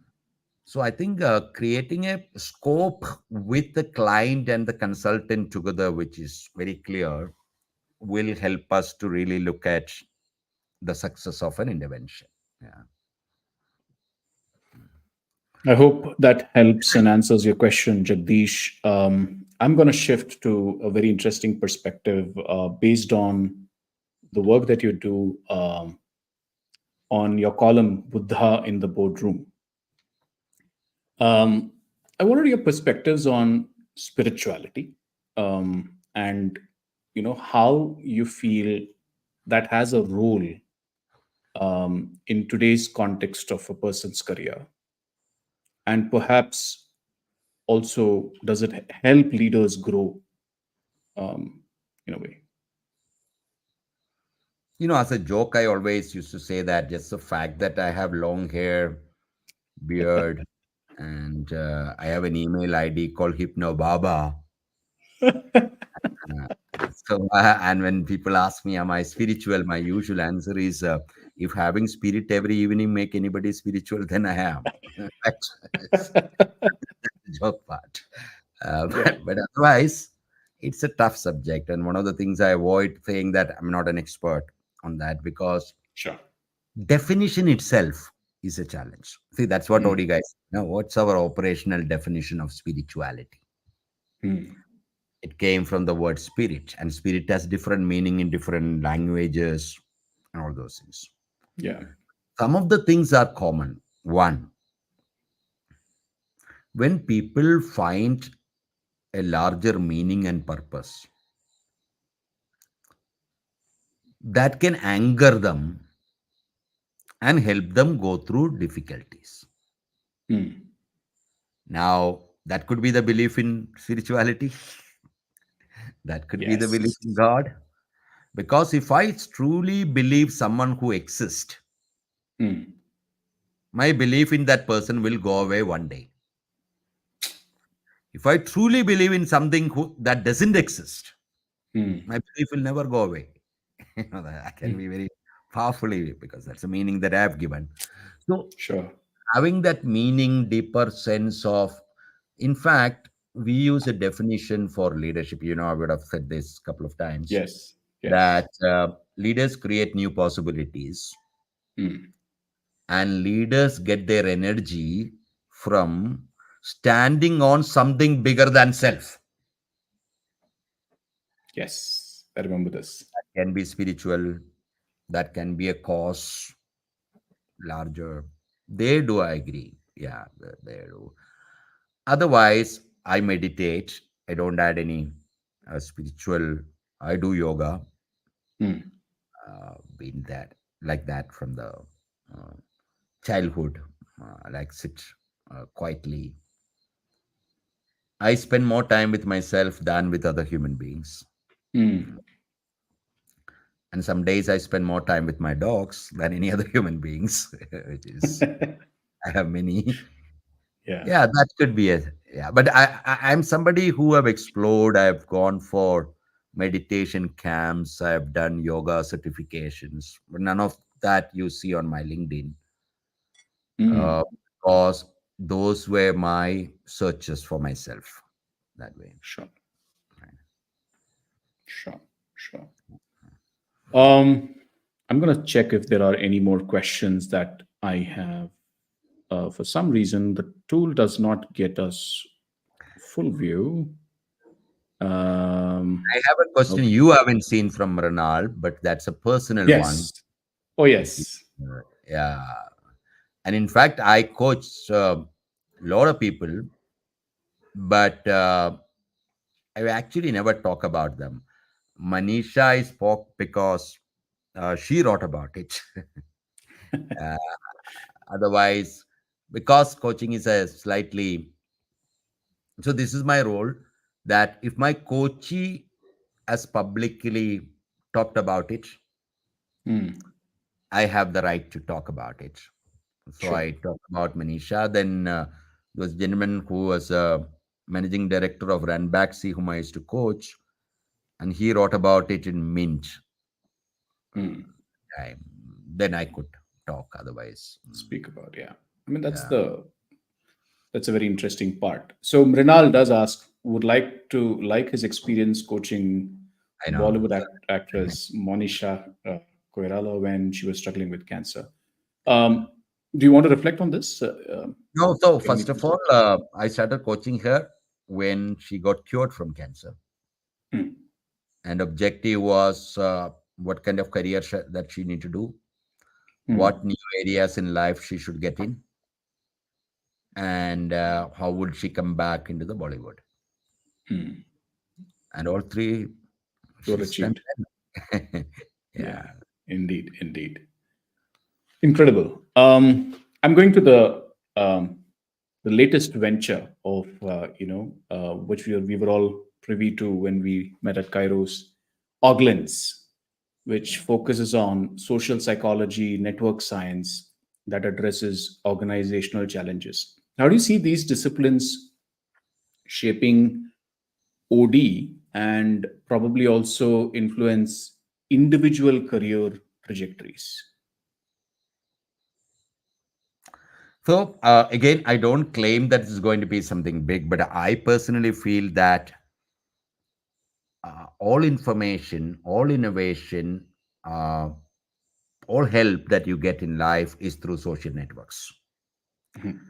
So I think creating a scope with the client and the consultant together, which is very clear, will help us to really look at the success of an intervention. Yeah. I hope that helps and answers your question, Jagdish. I'm going to shift to a very interesting perspective based on the work that you do on your column, Buddha in the Boardroom. Um, I wanted your perspectives on spirituality and how you feel that has a role in today's context of a person's career, and perhaps also does it help leaders grow in a way? As a joke, I always used to say that just the fact that I have long hair, beard, and I have an email ID called Hypno Baba Uh, and when people ask me, am I spiritual? My usual answer is, if having spirit every evening make anybody spiritual, then I am. That's the joke part. Yeah, But otherwise, it's a tough subject. And one of the things I avoid saying that I'm not an expert on that, because sure. definition itself is a challenge. See, that's what Mm, OD guys know. What's our operational definition of spirituality? mm, It came from the word spirit, and spirit has different meaning in different languages and all those things. yeah. Some of the things are common. One, when people find a larger meaning and purpose, that can anger them and help them go through difficulties. Mm, Now, that could be the belief in spirituality, that could be the belief yes. in God. Because if I truly believe someone who exists, Mm, my belief in that person will go away one day. If I truly believe in something that doesn't exist, mm, my belief will never go away. That can mm, be very powerfully, because that's a meaning that I have given. So, sure. having that meaning, deeper sense of, in fact, we use a definition for leadership. I would have said this a couple of times, Yes, yes. that leaders create new possibilities, Mm, and leaders get their energy from standing on something bigger than self. yes, I remember this. Can be spiritual, that can be a cause larger. They do, I agree. Yeah, they do. Otherwise, I meditate. I don't add any spiritual. I do yoga. Mm, Been that like that from the childhood. Like sit quietly. I spend more time with myself than with other human beings. mm. And some days I spend more time with my dogs than any other human beings, which is, I have many. Yeah. Yeah, that could be a, yeah. But I'm somebody who have explored. I've gone for meditation camps. I've done yoga certifications, but none of that you see on my LinkedIn, uh, Mm, because those were my searches for myself that way. sure, Right. sure, sure. Um, I'm going to check if there are any more questions that I have. For some reason, the tool does not get us full view. Um, I have a question okay. you haven't seen from Ronald, but that's a personal one. Yes. Oh, If you, yes. yeah, and in fact, I coach a lot of people, but I actually never talk about them. Manisha I spoke because she wrote about it. uh, Otherwise, because coaching is a slightly, so this is my role, that if my coachee has publicly talked about it, Mm, I have the right to talk about it. So sure. I talked about Manisha. Then there was a gentleman who was managing director of Ranbaxy, whom I used to coach, and he wrote about it in Mint Mm, time. Then I could talk. Otherwise, speak about, yeah. I mean, yeah, that's a very interesting part. So Mrinal does ask, would like to like his experience coaching I know. Bollywood actress Monisha Koirala when she was struggling with cancer. Yeah. Um, do you want to reflect on this? No, so Any first of all, perspective? I started coaching her when she got cured from cancer, Mm, and objective was what kind of career that she need to do, what mm, new areas in life she should get in, and how would she come back into the Bollywood. mm. And all three You are she's done achieved. well. Yeah, Yeah, indeed, indeed. Incredible. I'm going to the latest venture of which we were all privy to when we met at Kairos, Orglens, which focuses on social psychology, network science that addresses organizational challenges. How do you see these disciplines shaping OD and probably also influence individual career trajectories? So, again, I don't claim that it's going to be something big, but I personally feel that all information, all innovation, uh, all help that you get in life is through social networks. Mhm.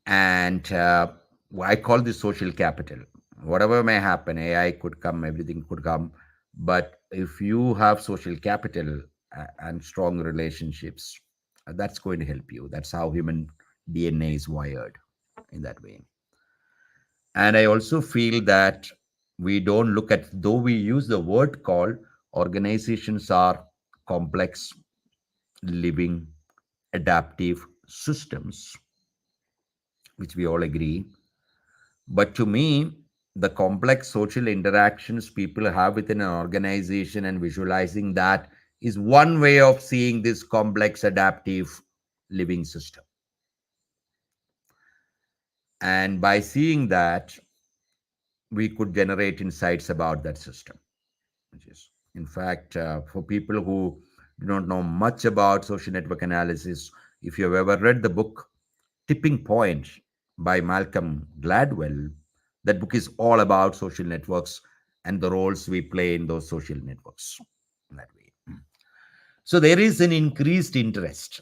And I call this social capital. Whatever may happen, AI could come, everything could come. But if you have social capital and strong relationships, that's going to help you. That's how human DNA is wired in that way. And I also feel that we don't look at, though we use the word called, organizations are complex, living, adaptive systems, which we all agree. But to me, the complex social interactions people have within an organization and visualizing that is one way of seeing this complex, adaptive living system. And by seeing that, we could generate insights about that system. Which is, in fact, for people who do not know much about social network analysis, if you've ever read the book Tipping Point by Malcolm Gladwell, that book is all about social networks and the roles we play in those social networks. In that way. So there is an increased interest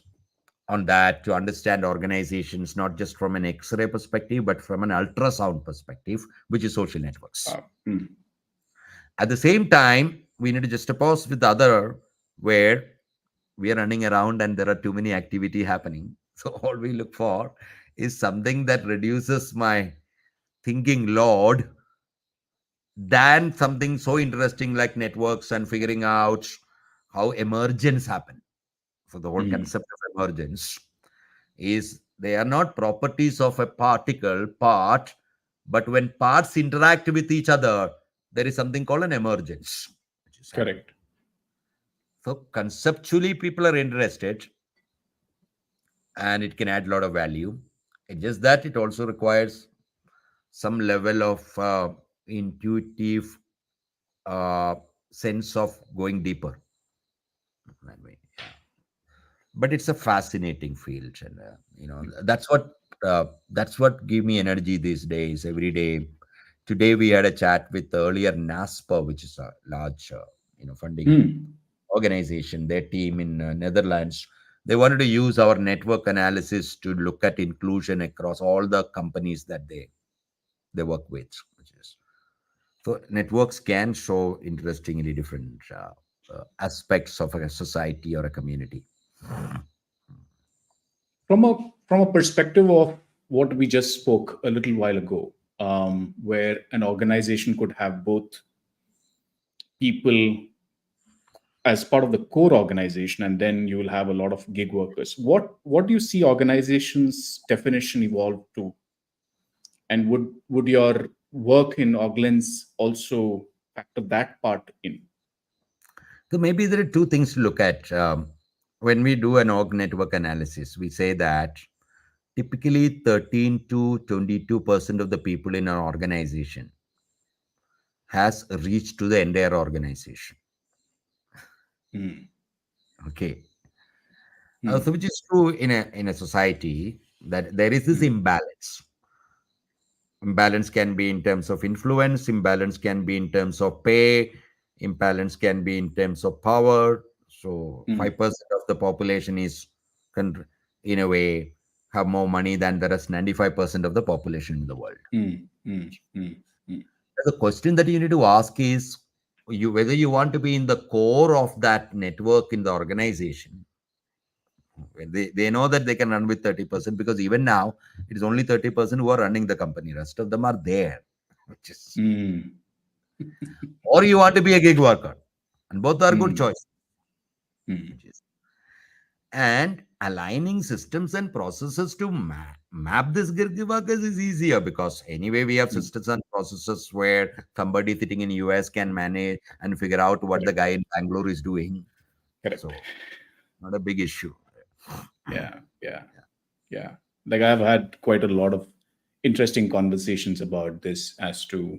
on that to understand organizations not just from an X-ray perspective, but from an ultrasound perspective, which is social networks. Mm. At the same time, we need to juxtapose with the other where we are running around and there are too many activity happening. So all we look for is something that reduces my thinking load than something so interesting like networks and figuring out how emergence happen. So the whole Mm. concept of emergence is they are not properties of a particle part, but when parts interact with each other, there is something called an emergence, which is happening. Correct. So conceptually, people are interested, and it can add a lot of value. It's just that it also requires some level of intuitive uh, sense of going deeper. That way. But it's a fascinating field, and that's what give me energy these days. Every day, today we had a chat with the earlier NASPA, which is a large funding Mm. organization, their team in Netherlands. They wanted to use our network analysis to look at inclusion across all the companies that they work with, which is, so networks can show interestingly different aspects of a society or a community. From a perspective of what we just spoke a little while ago, where an organization could have both people as part of the core organization, and then you will have a lot of gig workers. What do you see organizations definition evolve to, and would your work in Orglens also factor that part in? So maybe there are two things to look at. When we do an org network analysis, we say that typically 13 to 22% of the people in an organization has reached to the entire organization. Mm. Okay. So Mm. which is true in a society that there is this Mm. imbalance. Imbalance can be in terms of influence, imbalance can be in terms of pay, imbalance can be in terms of power. So Mm. 5% of the population is in a way have more money than the rest 95% of the population in the world. Mm. Mm. Mm. Mm. The question that you need to ask is you whether you want to be in the core of that network in the organization. They know that they can run with 30% because even now it is only 30% who are running the company. Rest of them are there. Which is, Mm. or you want to be a gig worker. And both are good Mm. choice. Mm. Which is, and aligning systems and processes to map this gig workers is easier because anyway we have Mm. systems and processes where somebody sitting in US can manage and figure out what the Correct. guy in Bangalore is doing. Correct. So not a big issue. Yeah. Yeah. Yeah. Like I've had quite a lot of interesting conversations about this as to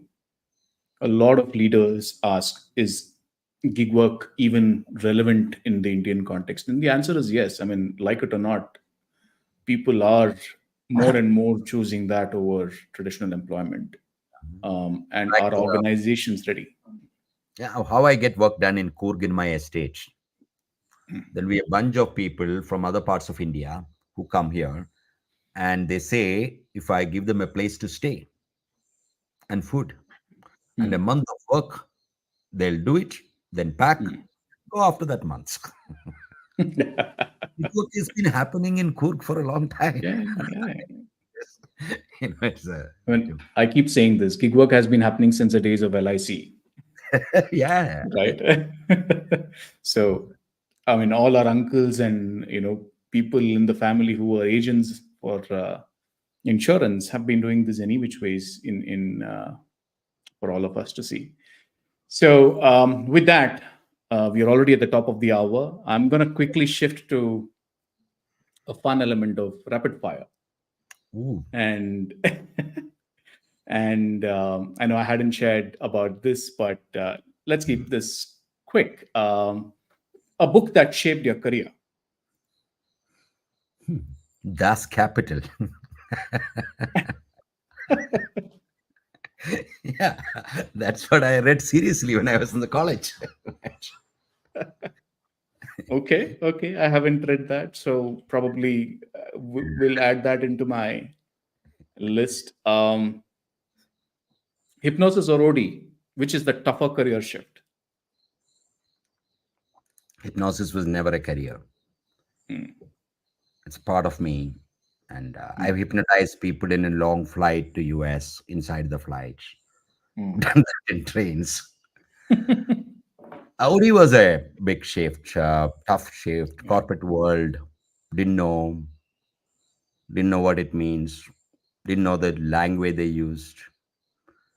a lot of leaders ask, is gig work even relevant in the Indian context? And the answer is yes. I mean, like it or not, people are more and more choosing that over traditional employment. And Like our organizations ready. yeah, how I get work done in Coorg in my estate. There'll be a bunch of people from other parts of India who come here, and they say if I give them a place to stay and food and a Hmm. month of work, they'll do it, then pack, Hmm. go after that month. It has been happening in Coorg for a long time. Yeah, yeah. It's a, I mean, I keep saying this. Gig work has been happening since the days of LIC, yeah. right? So, I mean, all our uncles and people in the family who were agents for insurance have been doing this any which ways in for all of us to see. So, with that, we are already at the top of the hour. I'm going to quickly shift to a fun element of rapid fire, Ooh. and and I know I hadn't shared about this, but let's keep this quick. A book that shaped your career. Das Capital. Yeah, that's what I read seriously when I was in the college. Okay, okay. I haven't read that, so probably we'll add that into my list. Hypnosis or OD, which is the tougher career shift? Hypnosis was never a career. Hmm, It's part of me. And hmm, I've hypnotized people in a long flight to US inside the flight. hmm. Done that in trains. Audi was a big shift, tough shift, Yeah. corporate world. Didn't know, didn't know what it means. Didn't know the language they used.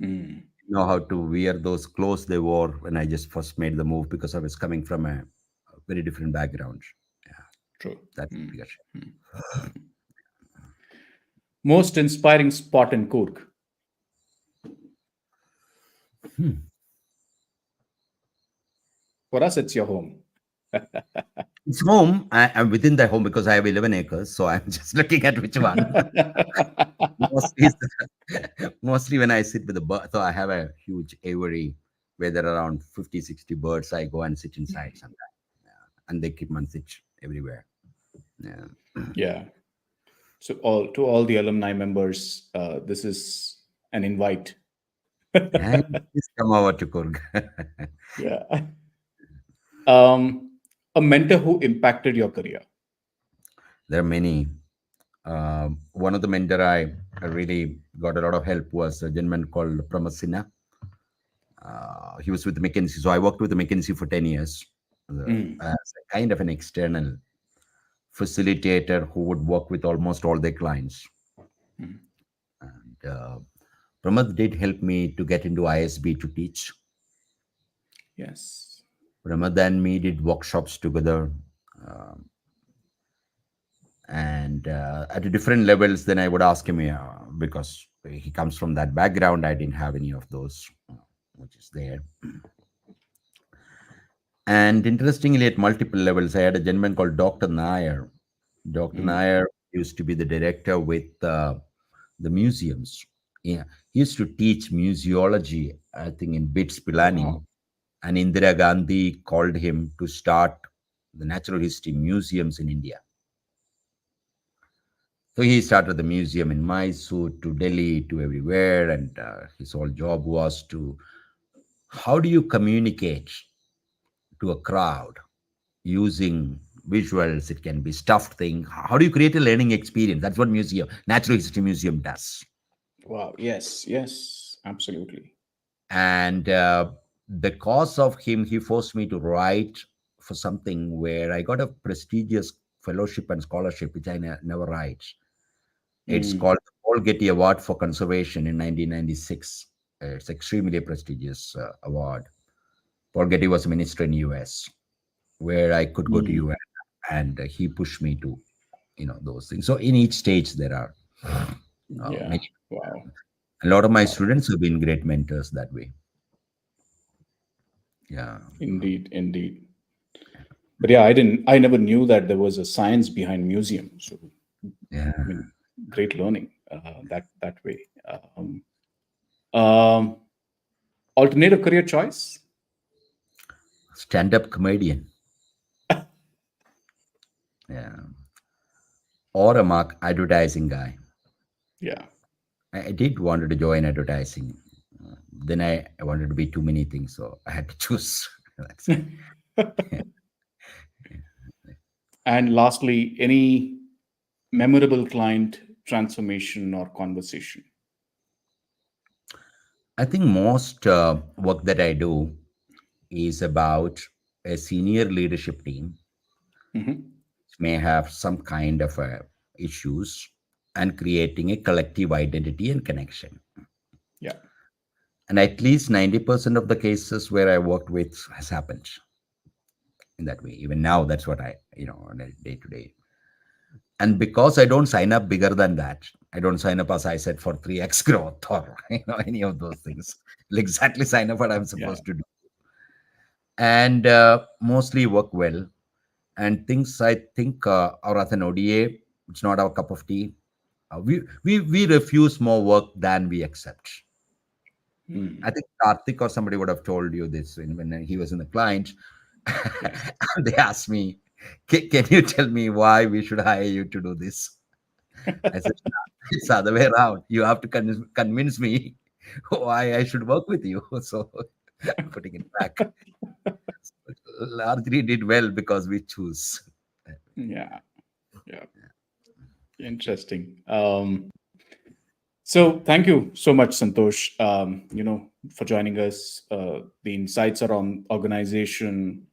Hmm. Know how to wear those clothes they wore when I just first made the move because I was coming from a very different background. Yeah, True. that's Hmm, the bigger shift. hmm, hmm. Most inspiring spot in Kurk. Hmm. For us, it's your home. It's home. I'm within the home because I have 11 acres, so I'm just looking at which one. Mostly, mostly when I sit with the bird, so I have a huge aviary where there are around 50, 60 birds. I go and sit inside sometimes, yeah. And they keep on sit everywhere. Yeah. Yeah. So all to all the alumni members, this is an invite. And please come over to Kurg. Yeah. A mentor who impacted your career. There are many. One of the mentor I really got a lot of help was a gentleman called Pramasina. He was with McKinsey, so I worked with McKinsey for 10 years Mm, as a kind of an external facilitator who would work with almost all their clients. mm. And Pramad did help me to get into ISB to teach. Yes. Pramad and me did workshops together. Um, and at different levels, then I would ask him, because he comes from that background. I didn't have any of those, which is there. And interestingly, at multiple levels, I had a gentleman called Dr. Nair. Dr. Mm. Nair used to be the director with the museums. Yeah, he used to teach museology, I think, in BITS Pilani. Wow. And Indira Gandhi called him to start the natural history museums in India. So he started the museum in Mysore to Delhi to everywhere, and his whole job was to how do you communicate to a crowd using visuals? It can be stuffed thing. How do you create a learning experience? That's what natural history museum does. Wow. Yes. Yes. Absolutely. And because of him, he forced me to write for something where I got a prestigious fellowship and scholarship, which I never write. It's Mm, called the Paul Getty Award for Conservation in 1996. It's extremely prestigious award. Paul Getty was a minister in US, where I could go to mm. UN, and he pushed me to, those things. So in each stage there are. Yeah. Many, Wow. a lot of my Wow. students have been great mentors that way. Yeah. Indeed. Indeed. But yeah, I never knew that there was a science behind museum. So, Yeah. I mean, great learning that way. Um, um, Alternative career choice. Stand up comedian. Yeah. Or a mark advertising guy. Yeah. I did wanted to join advertising. Then I wanted to be too many things, so I had to choose. That's it. And lastly, any memorable client transformation or conversation. I think most work that I do is about a senior leadership team Hmm. may have some kind of issues and creating a collective identity and connection. Yeah. And at least 90% of the cases where I worked with has happened in that way. Even now, that's what on a day to day. And because I don't sign up bigger than that, I don't sign up, as I said, for 3x growth or any of those things. I'll exactly sign up what I'm Yeah. supposed to do. And mostly work well. And things I think are as an ODA, it's not our cup of tea. We refuse more work than we accept. I Mm. think Karthik or somebody would have told you this when he was in the client. Yeah. They asked me, can you tell me why we should hire you to do this? I said, it's the other way around. You have to convince me why I should work with you. So putting it back, largely did well because we choose. Yeah. Yeah. Interesting. So thank you so much, Santosh, for joining us. The insights around organization,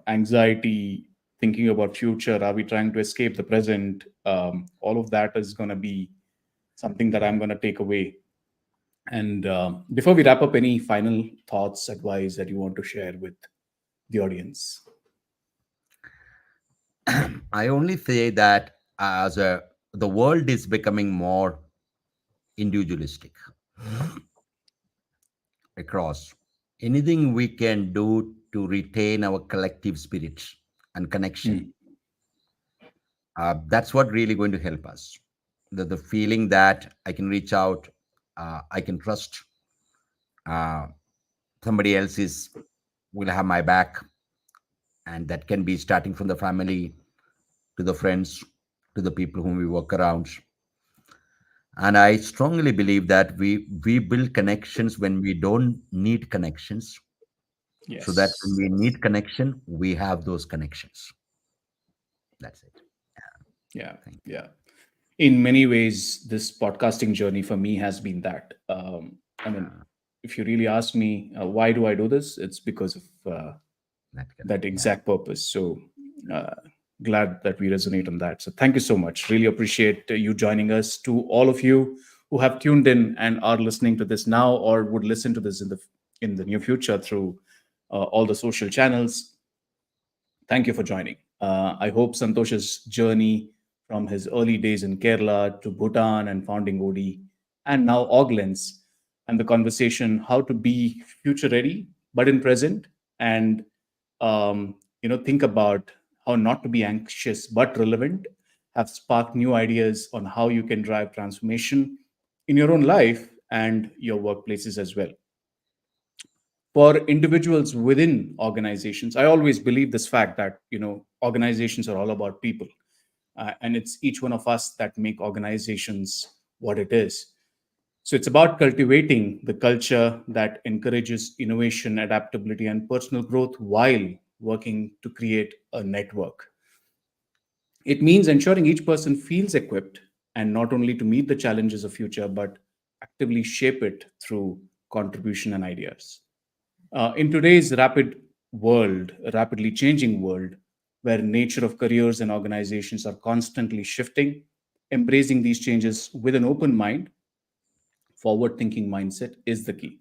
anxiety, thinking about future. Are we trying to escape the present? All of that is going to be something that I'm going to take away. And before we wrap up, any final thoughts, advice that you want to share with the audience? I only say that the world is becoming more individualistic across. Anything we can do to retain our collective spirit and connection, Hmm. that's what really going to help us. The feeling that I can reach out, I can trust uh, somebody else is will have my back, and that can be starting from the family to the friends to the people whom we work around. And I strongly believe that we build connections when we don't need connections, so that when Yes. we need connection, we have those connections. That's it. Yeah. Thank Yeah. In many ways, this podcasting journey for me has been that. I mean, you. if you really ask me, why do I do this? It's because of That can, that yeah. exact purpose. So uh, glad that we resonate on that. So thank you so much. Really appreciate you joining us. To all of you who have tuned in and are listening to this now, or would listen to this in the near future through all the social channels, thank you for joining. I hope Santosh's journey from his early days in Kerala to Bhutan and founding OD and now Orglens, and the conversation how to be future ready but in present, and think about how not to be anxious but relevant, have sparked new ideas on how you can drive transformation in your own life and your workplaces as well. For individuals within organizations, I always believe this fact that organizations are all about people, and it's each one of us that make organizations what it is. So it's about cultivating the culture that encourages innovation, adaptability, and personal growth while working to create a network. It means ensuring each person feels equipped, and not only to meet the challenges of future but actively shape it through contribution and ideas. In today's rapidly changing world, where nature of careers and organizations are constantly shifting, embracing these changes with an open mind, forward-thinking mindset is the key.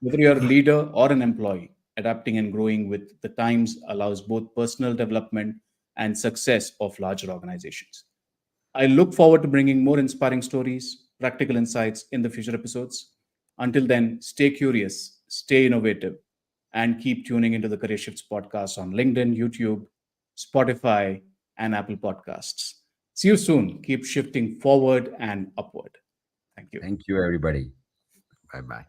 Whether you're a leader or an employee, adapting and growing with the times allows both personal development and success of larger organizations. I look forward to bringing more inspiring stories, practical insights in the future episodes. Until then, stay curious, stay innovative, and keep tuning into the Career Shifts podcast on LinkedIn, YouTube, Spotify, and Apple Podcasts. See you soon. Keep shifting forward and upward. Thank you. Thank you, everybody. Bye bye.